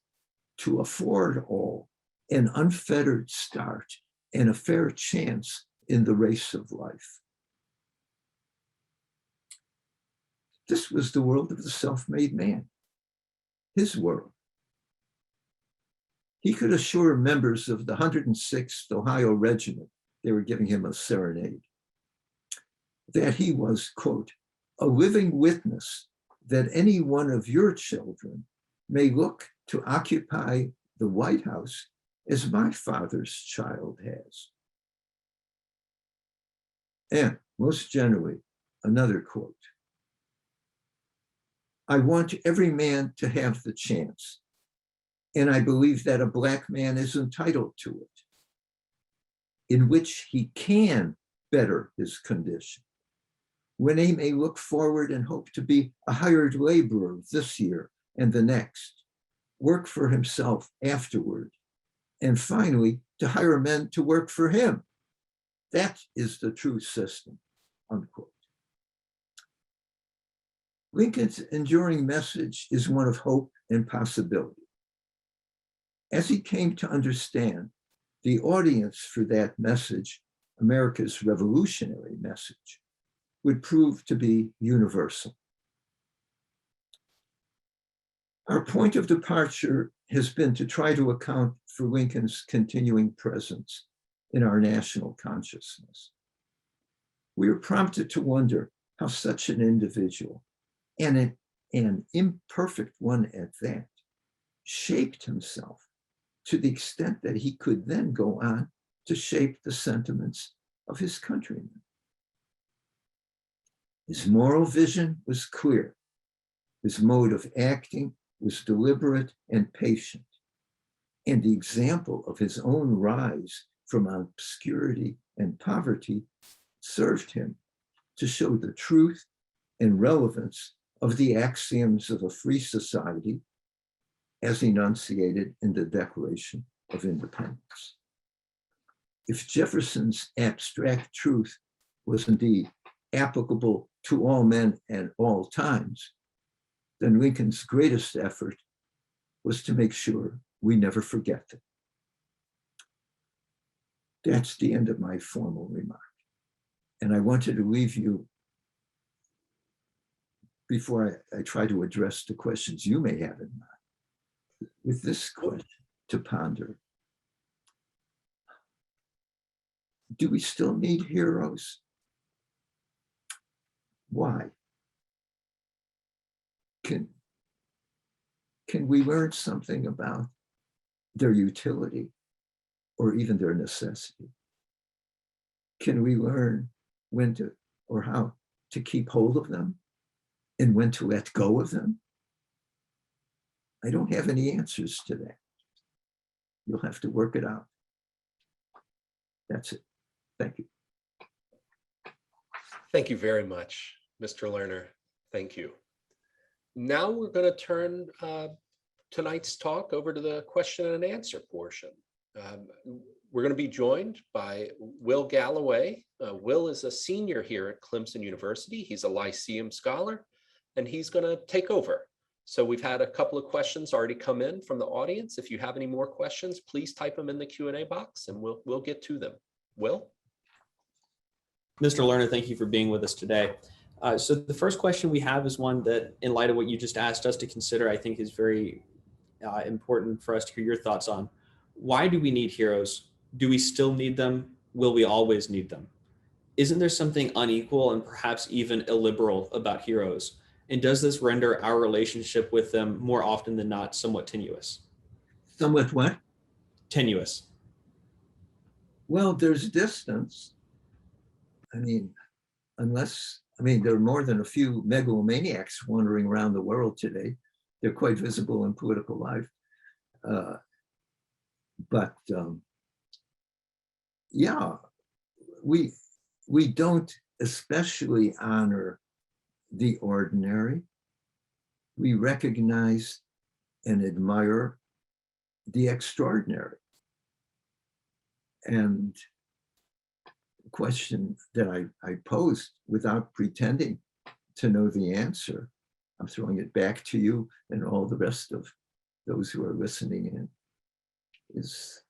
to afford all an unfettered start and a fair chance in the race of life. This was the world of the self-made man, his world. he could assure members of the 106th Ohio Regiment, they were giving him a serenade, that he was, quote, a living witness that any one of your children may look to occupy the White House as my father's child has. And most generally, another quote, I want every man to have the chance, and I believe that a Black man is entitled to it, in which he can better his condition, when he may look forward and hope to be a hired laborer this year and the next, work for himself afterward, and finally to hire men to work for him. That is the true system, unquote. Lincoln's enduring message is one of hope and possibility. As he came to understand, the audience for that message, America's revolutionary message, would prove to be universal. Our point of departure has been to try to account for Lincoln's continuing presence in our national consciousness. We are prompted to wonder how such an individual, and an imperfect one at that, shaped himself to the extent that he could then go on to shape the sentiments of his countrymen. His moral vision was clear. His mode of acting was deliberate and patient. And the example of his own rise from obscurity and poverty served him to show the truth and relevance of the axioms of a free society as enunciated in the Declaration of Independence. If Jefferson's abstract truth was indeed applicable to all men at all times, then Lincoln's greatest effort was to make sure we never forget them. That's the end of my formal remark. And I wanted to leave you, before I try to address the questions you may have in mind, with this question to ponder. Do we still need heroes? Why? Can we learn something about their utility or even their necessity? Can we learn when to, or how to keep hold of them and when to let go of them? I don't have any answers to that. You'll have to work it out. That's it. Thank you. Thank you very much, Mr. Lerner. Thank you. Now we're going to turn tonight's talk over to the question and answer portion. We're going to be joined by Will Galloway. Will is a senior here at Clemson University. He's a Lyceum scholar, and he's going to take over. So we've had a couple of questions already come in from the audience. If you have any more questions, please type them in the Q&A box and we'll get to them. Will? Mr. Lerner, thank you for being with us today. So the first question we have is one that, in light of what you just asked us to consider, I think is very important for us to hear your thoughts on. Why do we need heroes? Do we still need them? Will we always need them? Isn't there something unequal and perhaps even illiberal about heroes? And does this render our relationship with them more often than not somewhat tenuous? Somewhat what? Tenuous. Well, there's distance. I mean, there are more than a few megalomaniacs wandering around the world today. They're quite visible in political life. Yeah, we don't especially honor the ordinary. We recognize and admire the extraordinary. And the question that I posed, without pretending to know the answer, I'm throwing it back to you and all the rest of those who are listening in, is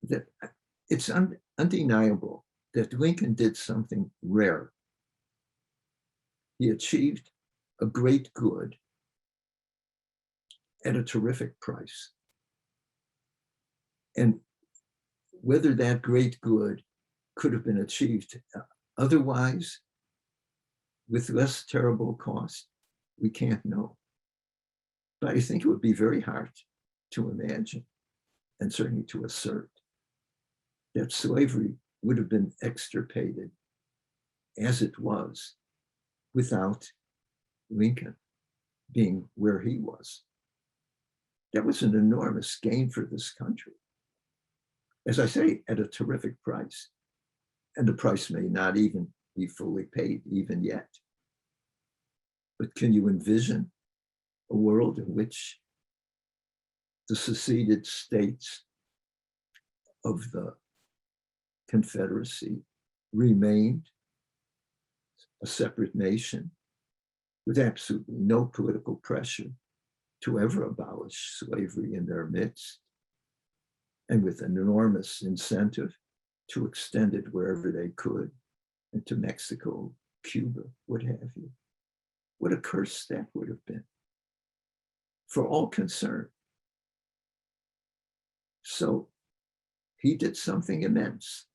that it's undeniable that Lincoln did something rare. He achieved a great good at a terrific price. And whether that great good could have been achieved otherwise with less terrible cost, we can't know. But I think it would be very hard to imagine, and certainly to assert, that slavery would have been extirpated as it was without Lincoln being where he was. That was an enormous gain for this country. As I say, at a terrific price. And the price may not even be fully paid even yet. But can you envision a world in which the seceded states of the Confederacy remained a separate nation with absolutely no political pressure to ever abolish slavery in their midst, and with an enormous incentive to extend it wherever they could, into Mexico, Cuba, what have you? What a curse that would have been for all concerned. So he did something immense.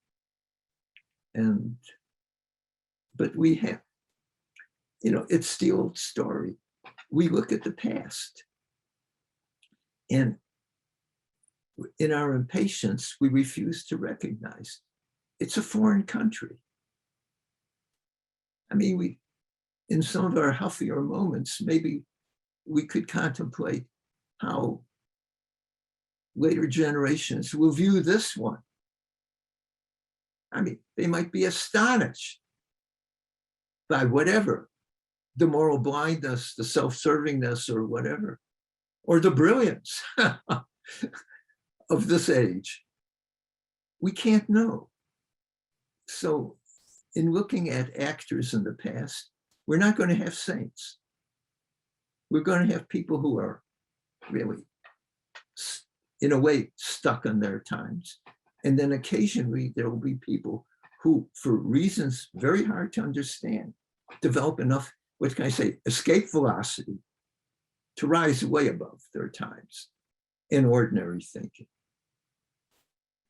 But we have, it's the old story. We look at the past, and in our impatience, we refuse to recognize it's a foreign country. I mean, in some of our huffier moments, maybe we could contemplate how later generations will view this one. I mean, they might be astonished by whatever, the moral blindness, the self-servingness, or whatever, or the brilliance of this age. We can't know. So in looking at actors in the past, we're not going to have saints. We're going to have people who are really, in a way, stuck on their times. And then occasionally there will be people who, for reasons very hard to understand, develop enough, what can I say, escape velocity to rise way above their times in ordinary thinking.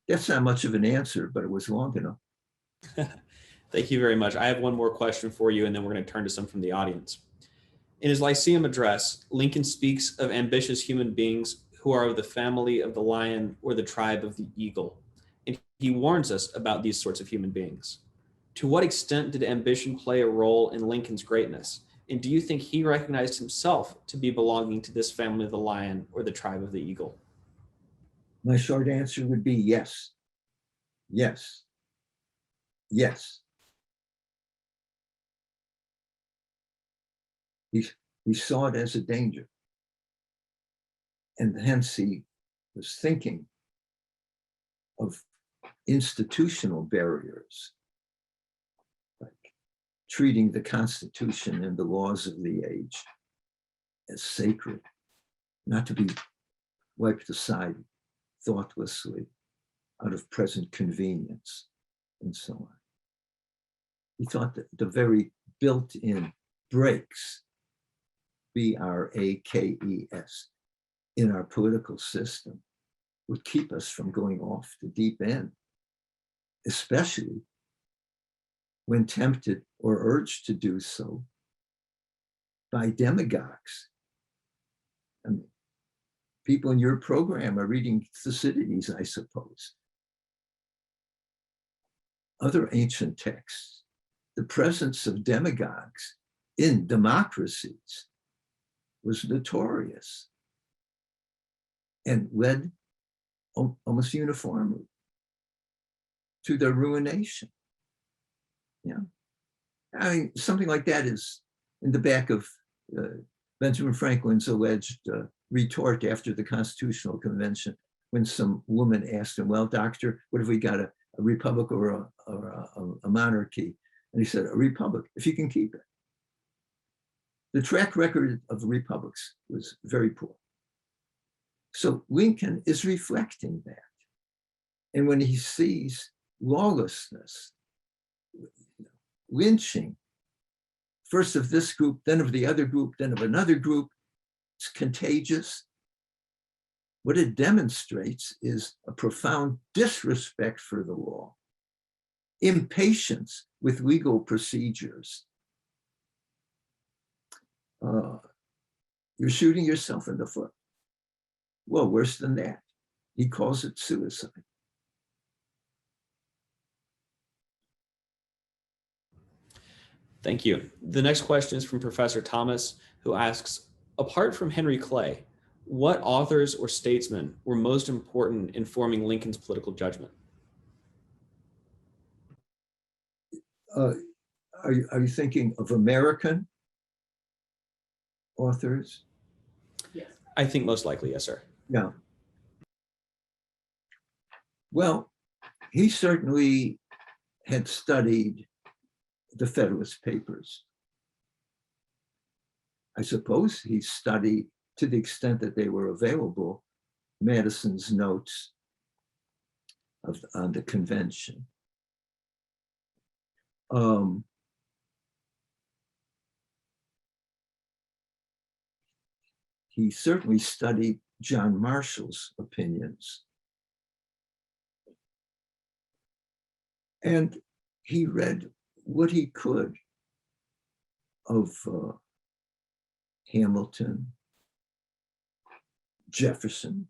That's not much of an answer, but it was long enough. Thank you very much. I have one more question for you, and then we're going to turn to some from the audience. In his Lyceum address, Lincoln speaks of ambitious human beings who are of the family of the lion or the tribe of the eagle. And he warns us about these sorts of human beings. To what extent did ambition play a role in Lincoln's greatness? And do you think he recognized himself to be belonging to this family of the lion or the tribe of the eagle? My short answer would be yes. Yes. Yes. He saw it as a danger. And hence he was thinking of institutional barriers, like treating the Constitution and the laws of the age as sacred, not to be wiped aside thoughtlessly out of present convenience, and so on. He thought that the very built-in brakes, B-R-A-K-E-S, in our political system would keep us from going off the deep end, especially when tempted or urged to do so by demagogues. I mean, people in your program are reading Thucydides, I suppose. Other ancient texts, the presence of demagogues in democracies was notorious and led almost uniformly to their ruination. Yeah, I mean, something like that is in the back of Benjamin Franklin's alleged retort after the Constitutional Convention, when some woman asked him, "Well, doctor, what if we got a republic or a monarchy?" And he said, "A republic, if you can keep it." The track record of the republics was very poor. So Lincoln is reflecting that. And when he sees lawlessness, lynching, first of this group, then of the other group, then of another group, it's contagious. What it demonstrates is a profound disrespect for the law, impatience with legal procedures. You're shooting yourself in the foot. Well, worse than that. He calls it suicide. Thank you. The next question is from Professor Thomas, who asks, apart from Henry Clay, what authors or statesmen were most important in forming Lincoln's political judgment? Are you thinking of American authors? Yes. I think most likely, yes, sir. Yeah. Well, he certainly had studied the Federalist Papers. I suppose he studied, to the extent that they were available, Madison's notes on the convention. He certainly studied John Marshall's opinions. And he read what he could of Hamilton, Jefferson.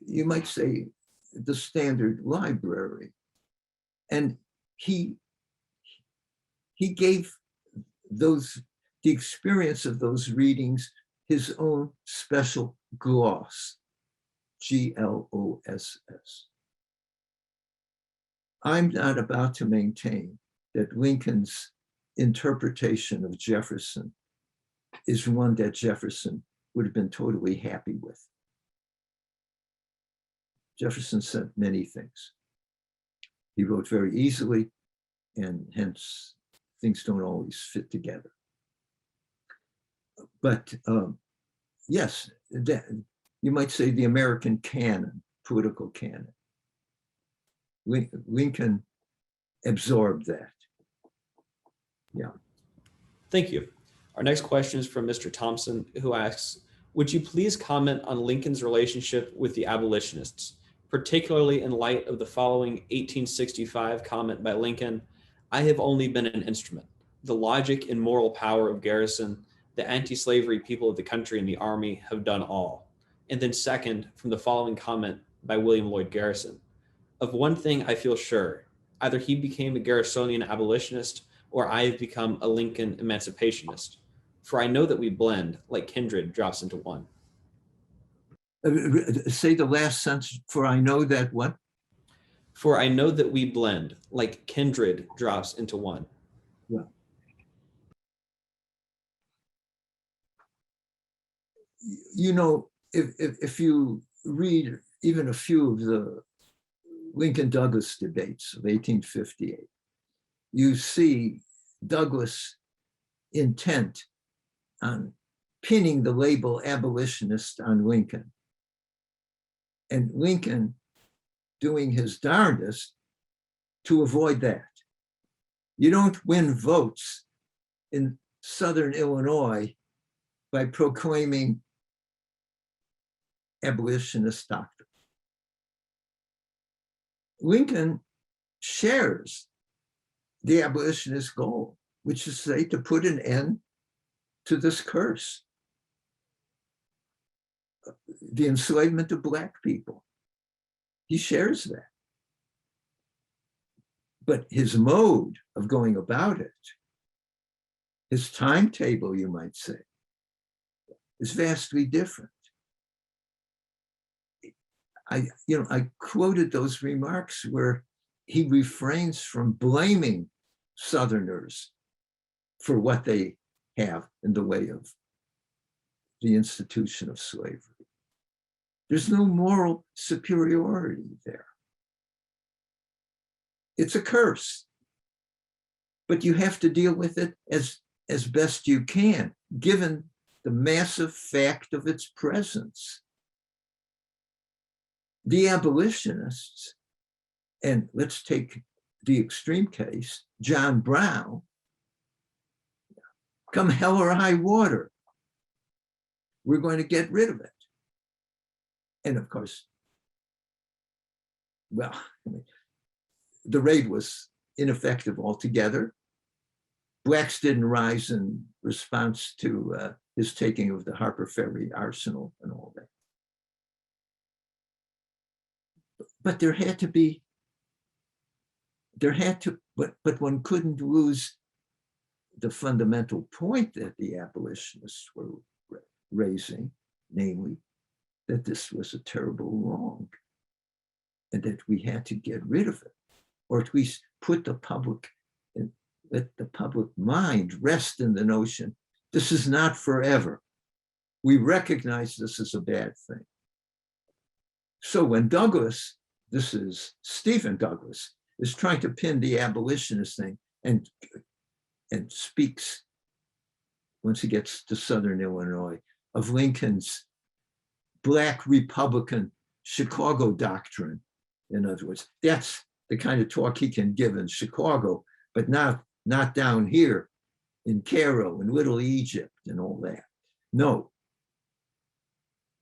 You might say the standard library. And he gave the experience of those readings his own special gloss, Gloss. I'm not about to maintain that Lincoln's interpretation of Jefferson is one that Jefferson would have been totally happy with. Jefferson said many things. He wrote very easily, and hence things don't always fit together. But yes, you might say the American canon, political canon. Lincoln absorbed that. Yeah. Thank you. Our next question is from Mr. Thompson, who asks, would you please comment on Lincoln's relationship with the abolitionists, particularly in light of the following 1865 comment by Lincoln, I have only been an instrument. The logic and moral power of Garrison, the anti-slavery people of the country and the army have done all. And then second, from the following comment by William Lloyd Garrison, of one thing I feel sure, either he became a Garrisonian abolitionist or I have become a Lincoln emancipationist. For I know that we blend, like kindred drops into one. Say the last sentence, for I know that what? For I know that we blend, like kindred drops into one. Yeah. You know, if you read even a few of the Lincoln-Douglas debates of 1858, you see Douglas' intent on pinning the label abolitionist on Lincoln. And Lincoln doing his darndest to avoid that. You don't win votes in Southern Illinois by proclaiming abolitionist doctrine. Lincoln shares the abolitionist goal, which is to say to put an end to this curse, the enslavement of Black people. He shares that. But his mode of going about it, his timetable, you might say, is vastly different. I quoted those remarks where he refrains from blaming Southerners for what they have in the way of the institution of slavery. There's no moral superiority there. It's a curse, but you have to deal with it as best you can, given the massive fact of its presence. The abolitionists, and let's take the extreme case, John Brown, come hell or high water, we're going to get rid of it. And of course, well, the raid was ineffective altogether. Blacks didn't rise in response to his taking of the Harper Ferry arsenal and all that. But but one couldn't lose the fundamental point that the abolitionists were raising, namely that this was a terrible wrong and that we had to get rid of it, or at least put the public in, let the public mind rest in the notion this is not forever. We recognize this is a bad thing. So when Douglas, this is Stephen Douglas, is trying to pin the abolitionist thing and speaks, once he gets to Southern Illinois, of Lincoln's Black Republican Chicago doctrine, in other words, that's the kind of talk he can give in Chicago, but not down here in Cairo and Little Egypt and all that. No.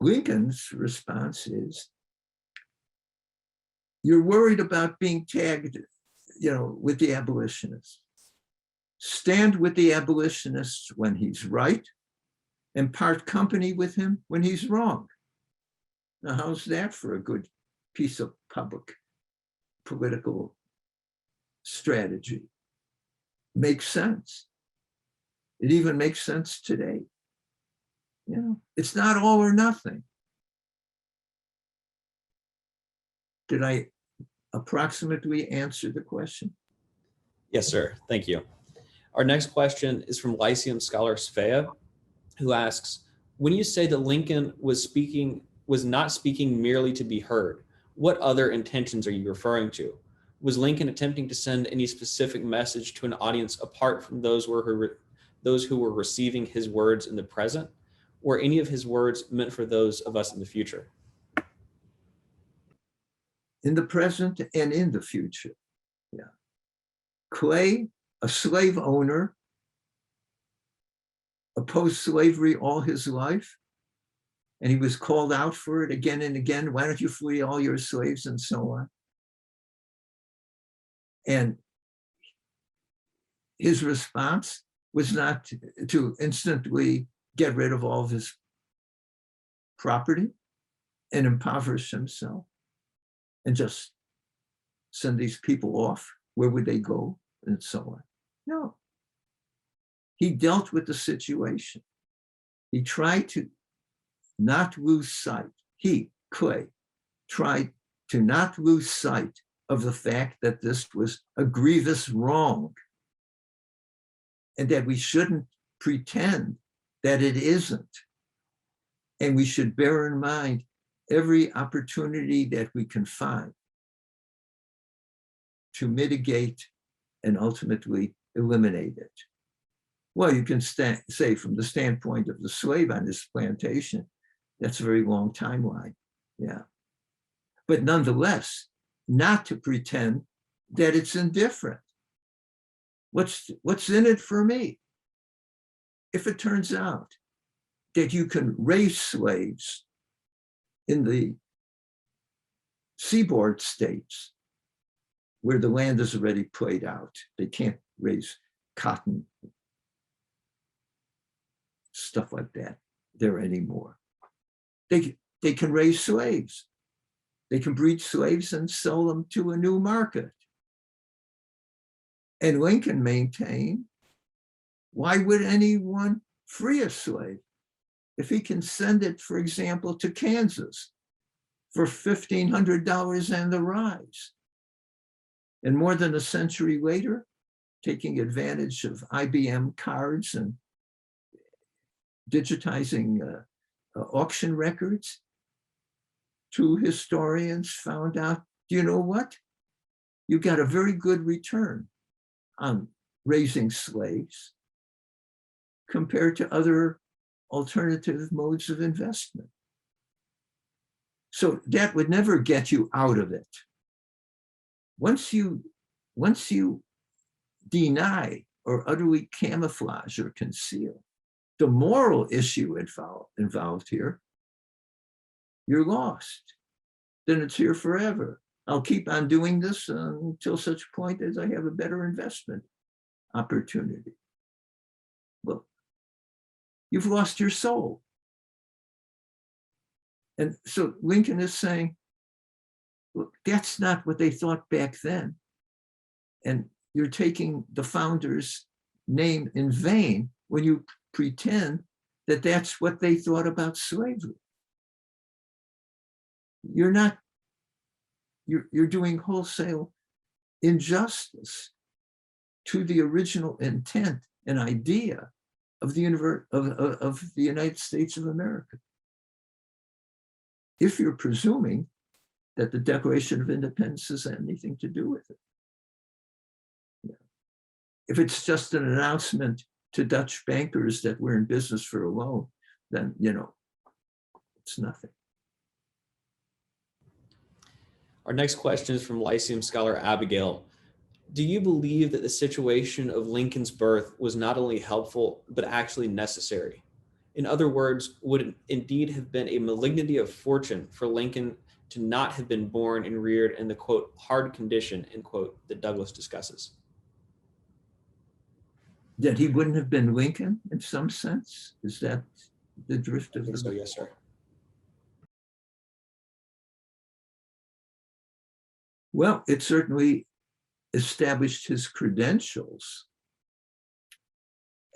Lincoln's response is, you're worried about being tagged, with the abolitionists. Stand with the abolitionists when he's right and part company with him when he's wrong. Now, how's that for a good piece of public political strategy? Makes sense. It even makes sense today. It's not all or nothing. Did I approximately answer the question? Yes, sir. Thank you. Our next question is from Lyceum scholar Svea, who asks, when you say that Lincoln was not speaking merely to be heard, what other intentions are you referring to? Was Lincoln attempting to send any specific message to an audience apart from those who were receiving his words in the present, or any of his words meant for those of us in the future? In the present and in the future. Yeah. Clay, a slave owner, opposed slavery all his life, and he was called out for it again and again. Why don't you free all your slaves and so on? And his response was not to instantly get rid of all of his property and impoverish himself and just send these people off. Where would they go? And so on. No. He dealt with the situation. He tried to not lose sight. He, Clay, tried to not lose sight of the fact that this was a grievous wrong and that we shouldn't pretend that it isn't. And we should bear in mind every opportunity that we can find to mitigate and ultimately eliminate it. Well, you can say from the standpoint of the slave on this plantation, that's a very long timeline, yeah. But nonetheless, not to pretend that it's indifferent. What's in it for me? If it turns out that you can raise slaves in the seaboard states where the land is already played out, they can't raise cotton, stuff like that there anymore. They can raise slaves. They can breed slaves and sell them to a new market. And Lincoln maintained, why would anyone free a slave if he can send it, for example, to Kansas for $1,500 and the rise? And more than a century later, taking advantage of IBM cards and digitizing auction records, two historians found out, do you know what? You got a very good return on raising slaves compared to other alternative modes of investment. So that would never get you out of it. Once you deny or utterly camouflage or conceal the moral issue involved here, you're lost. Then it's here forever. I'll keep on doing this until such point as I have a better investment opportunity. Well, you've lost your soul. And so Lincoln is saying, look, that's not what they thought back then. And you're taking the founders' name in vain when you pretend that that's what they thought about slavery. You're not, you're doing wholesale injustice to the original intent and idea of the United States of America. If you're presuming that the Declaration of Independence has anything to do with it. If it's just an announcement to Dutch bankers that we're in business for a loan, then, it's nothing. Our next question is from Lyceum scholar Abigail. Do you believe that the situation of Lincoln's birth was not only helpful, but actually necessary? In other words, would it indeed have been a malignity of fortune for Lincoln to not have been born and reared in the, quote, hard condition, end quote, that Douglas discusses? That he wouldn't have been Lincoln in some sense? Is that the drift of the... So, yes, sir. Well, it certainly established his credentials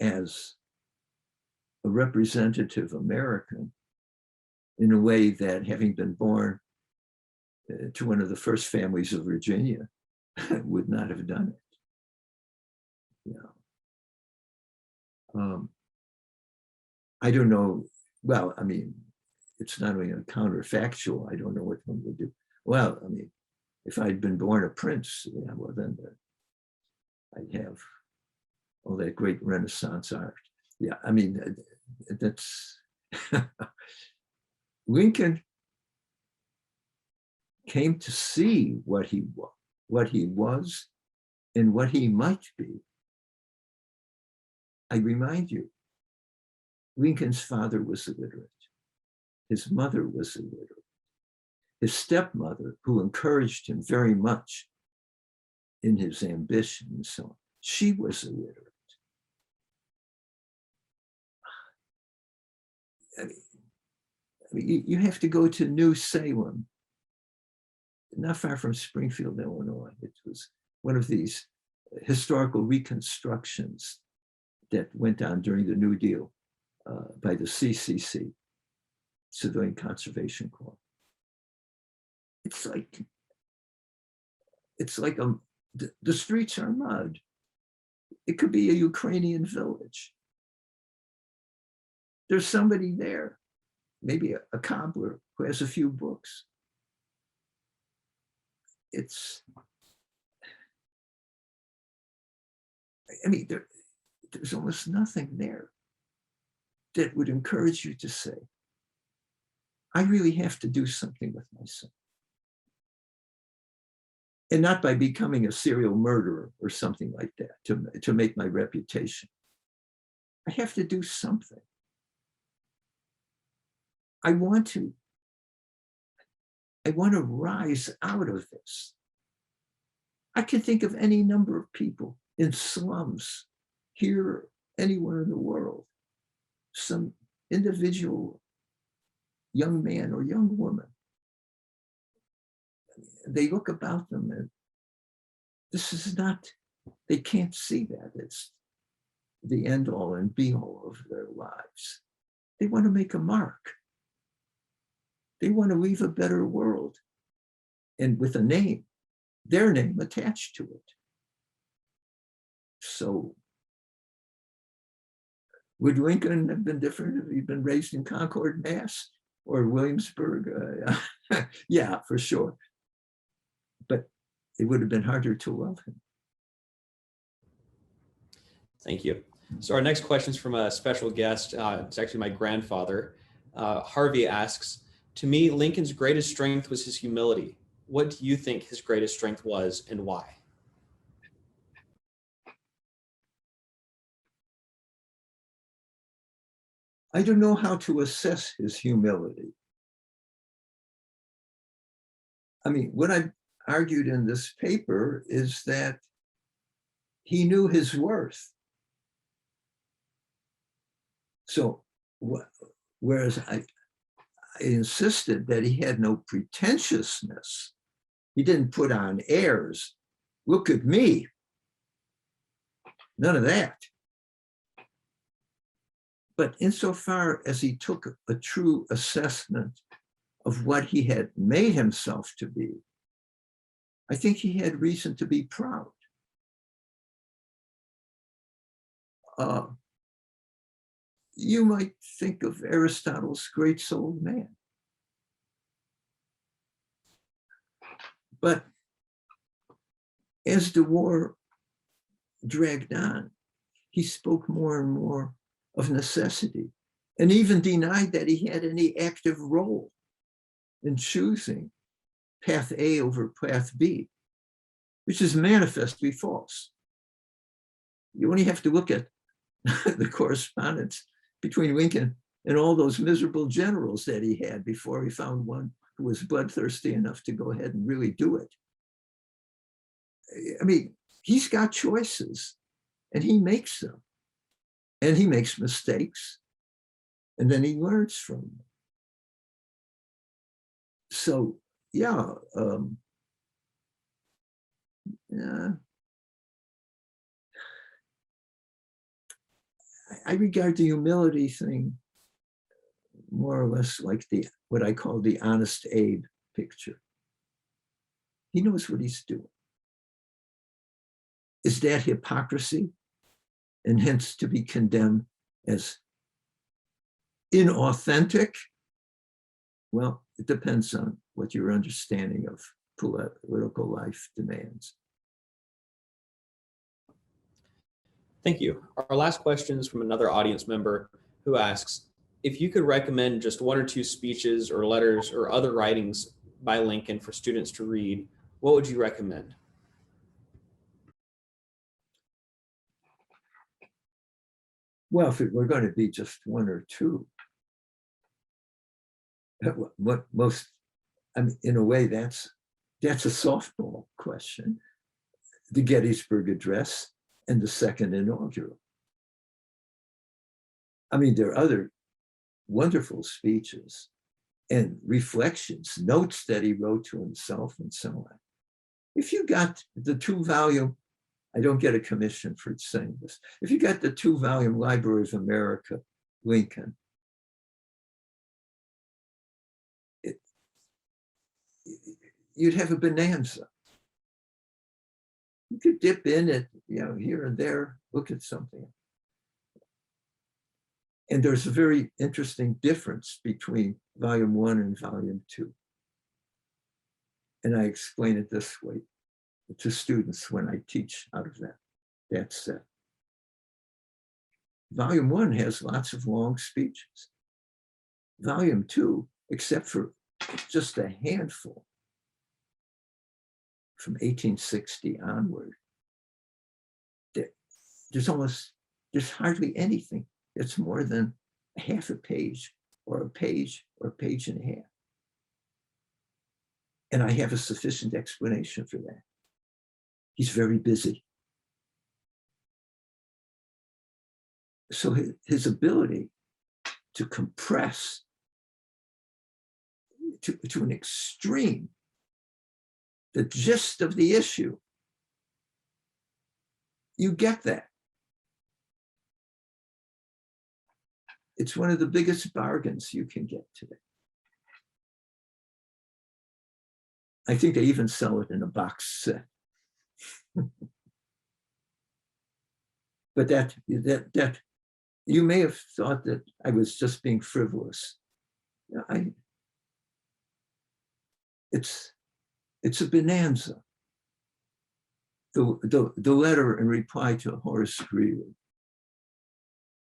as a representative American in a way that, having been born to one of the first families of Virginia, would not have done it. I don't know. Well, I mean, it's not only a counterfactual. I don't know what one would do. Well, I mean, if I'd been born a prince, well, then I'd have all that great Renaissance art. Yeah, I mean, that's Lincoln came to see what he was and what he might be. I remind you, Lincoln's father was illiterate. His mother was illiterate. His stepmother, who encouraged him very much in his ambition and so on, she was illiterate. I mean, you have to go to New Salem, not far from Springfield, Illinois. It was one of these historical reconstructions that went on during the New Deal by the CCC, Civilian Conservation Corps. It's like the streets are mud. It could be a Ukrainian village. There's somebody there, maybe a cobbler who has a few books. I mean, there's almost nothing there that would encourage you to say, I really have to do something with myself. And not by becoming a serial murderer or something like that to make my reputation. I have to do something. I want to rise out of this. I can think of any number of people in slums here, anywhere in the world, some individual young man or young woman. They look about them and this is not, they can't see that. It's the end all and be all of their lives. They want to make a mark. They want to leave a better world and with a name, their name attached to it. So would Lincoln have been different if he'd been raised in Concord, Mass. Or Williamsburg? Yeah, for sure. But it would have been harder to love him. Thank you. So our next question is from a special guest. It's actually my grandfather. Harvey asks, to me, Lincoln's greatest strength was his humility. What do you think his greatest strength was and why? I don't know how to assess his humility. I mean, what I argued in this paper is that he knew his worth. So whereas I insisted that he had no pretentiousness, he didn't put on airs. Look at me. None of that. But insofar as he took a true assessment of what he had made himself to be, I think he had reason to be proud. You might think of Aristotle's great-souled man. But as the war dragged on, he spoke more and more of necessity, and even denied that he had any active role in choosing path A over path B, which is manifestly false. You only have to look at the correspondence between Lincoln and all those miserable generals that he had before he found one who was bloodthirsty enough to go ahead and really do it. I mean, he's got choices and he makes them, and he makes mistakes and then he learns from them. So yeah, I regard the humility thing more or less like what I call the Honest Abe picture. He knows what he's doing. Is that hypocrisy, and hence to be condemned as inauthentic? Well, it depends on what your understanding of political life demands. Thank you. Our last question is from another audience member who asks, if you could recommend just one or two speeches or letters or other writings by Lincoln for students to read, what would you recommend? Well, if it were going to be just one or two, what most, I mean, in a way, that's a softball question. The Gettysburg Address and the second inaugural. I mean, there are other wonderful speeches and reflections, notes that he wrote to himself and so on. If you got the 2-volume, I don't get a commission for saying this. If you got the 2-volume Library of America, Lincoln, you'd have a bonanza. You could dip in it, here and there, look at something. And there's a very interesting difference between volume 1 and volume 2. And I explain it this way to students when I teach out of that set. Volume 1 has lots of long speeches. Volume 2, except for just a handful from 1860 onward, there's hardly anything that's more than a half a page or a page and a half. And I have a sufficient explanation for that. He's very busy. So his ability to compress to an extreme the gist of the issue, you get that. It's one of the biggest bargains you can get today. I think they even sell it in a box set. But that you may have thought that I was just being frivolous. It's a bonanza. The letter in reply to Horace Greeley,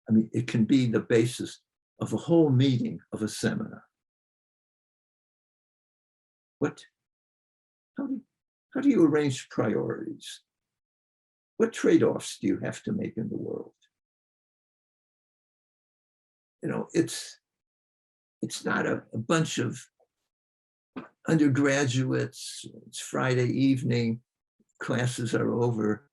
I mean, it can be the basis of a whole meeting of a seminar. How do you arrange priorities? What trade-offs do you have to make in the world? It's not a bunch of undergraduates, it's Friday evening, classes are over.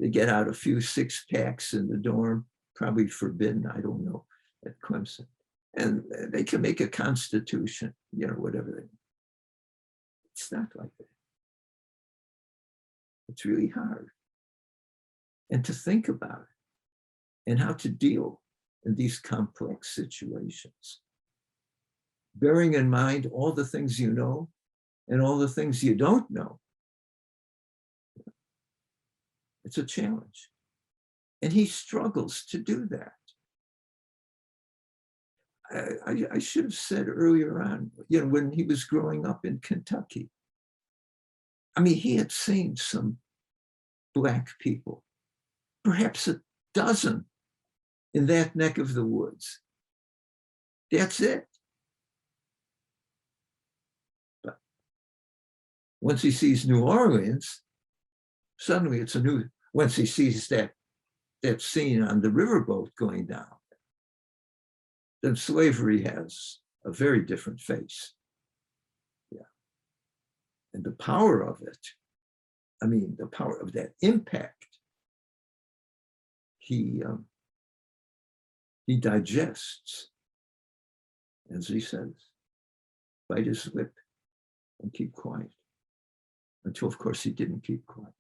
They get out a few six-packs in the dorm, probably forbidden, I don't know, at Clemson. And they can make a constitution, whatever they want. It's not like that. It's really hard. And to think about it and how to deal in these complex situations. Bearing in mind all the things you know and all the things you don't know. It's a challenge. And he struggles to do that. I should have said earlier on, when he was growing up in Kentucky, I mean, he had seen some Black people, perhaps a dozen in that neck of the woods. That's it. But once he sees New Orleans, suddenly it's a new, once he sees that scene on the riverboat going down, then slavery has a very different face. Yeah. And the power of it, I mean, the power of that impact, he digests, as he says, bite his lip and keep quiet. Until, of course, he didn't keep quiet.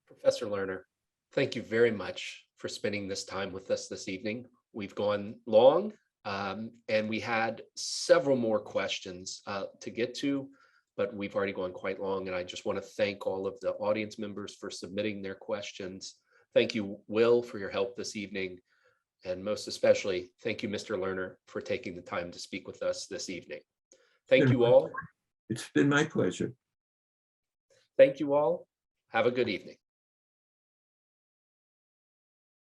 Professor Lerner, thank you very much for spending this time with us this evening. We've gone long, and we had several more questions to get to, but we've already gone quite long, and I just want to thank all of the audience members for submitting their questions. Thank you, Will, for your help this evening, and most especially, thank you, Mr. Lerner, for taking the time to speak with us this evening. Thank you all. It's been my pleasure. Thank you all. Have a good evening.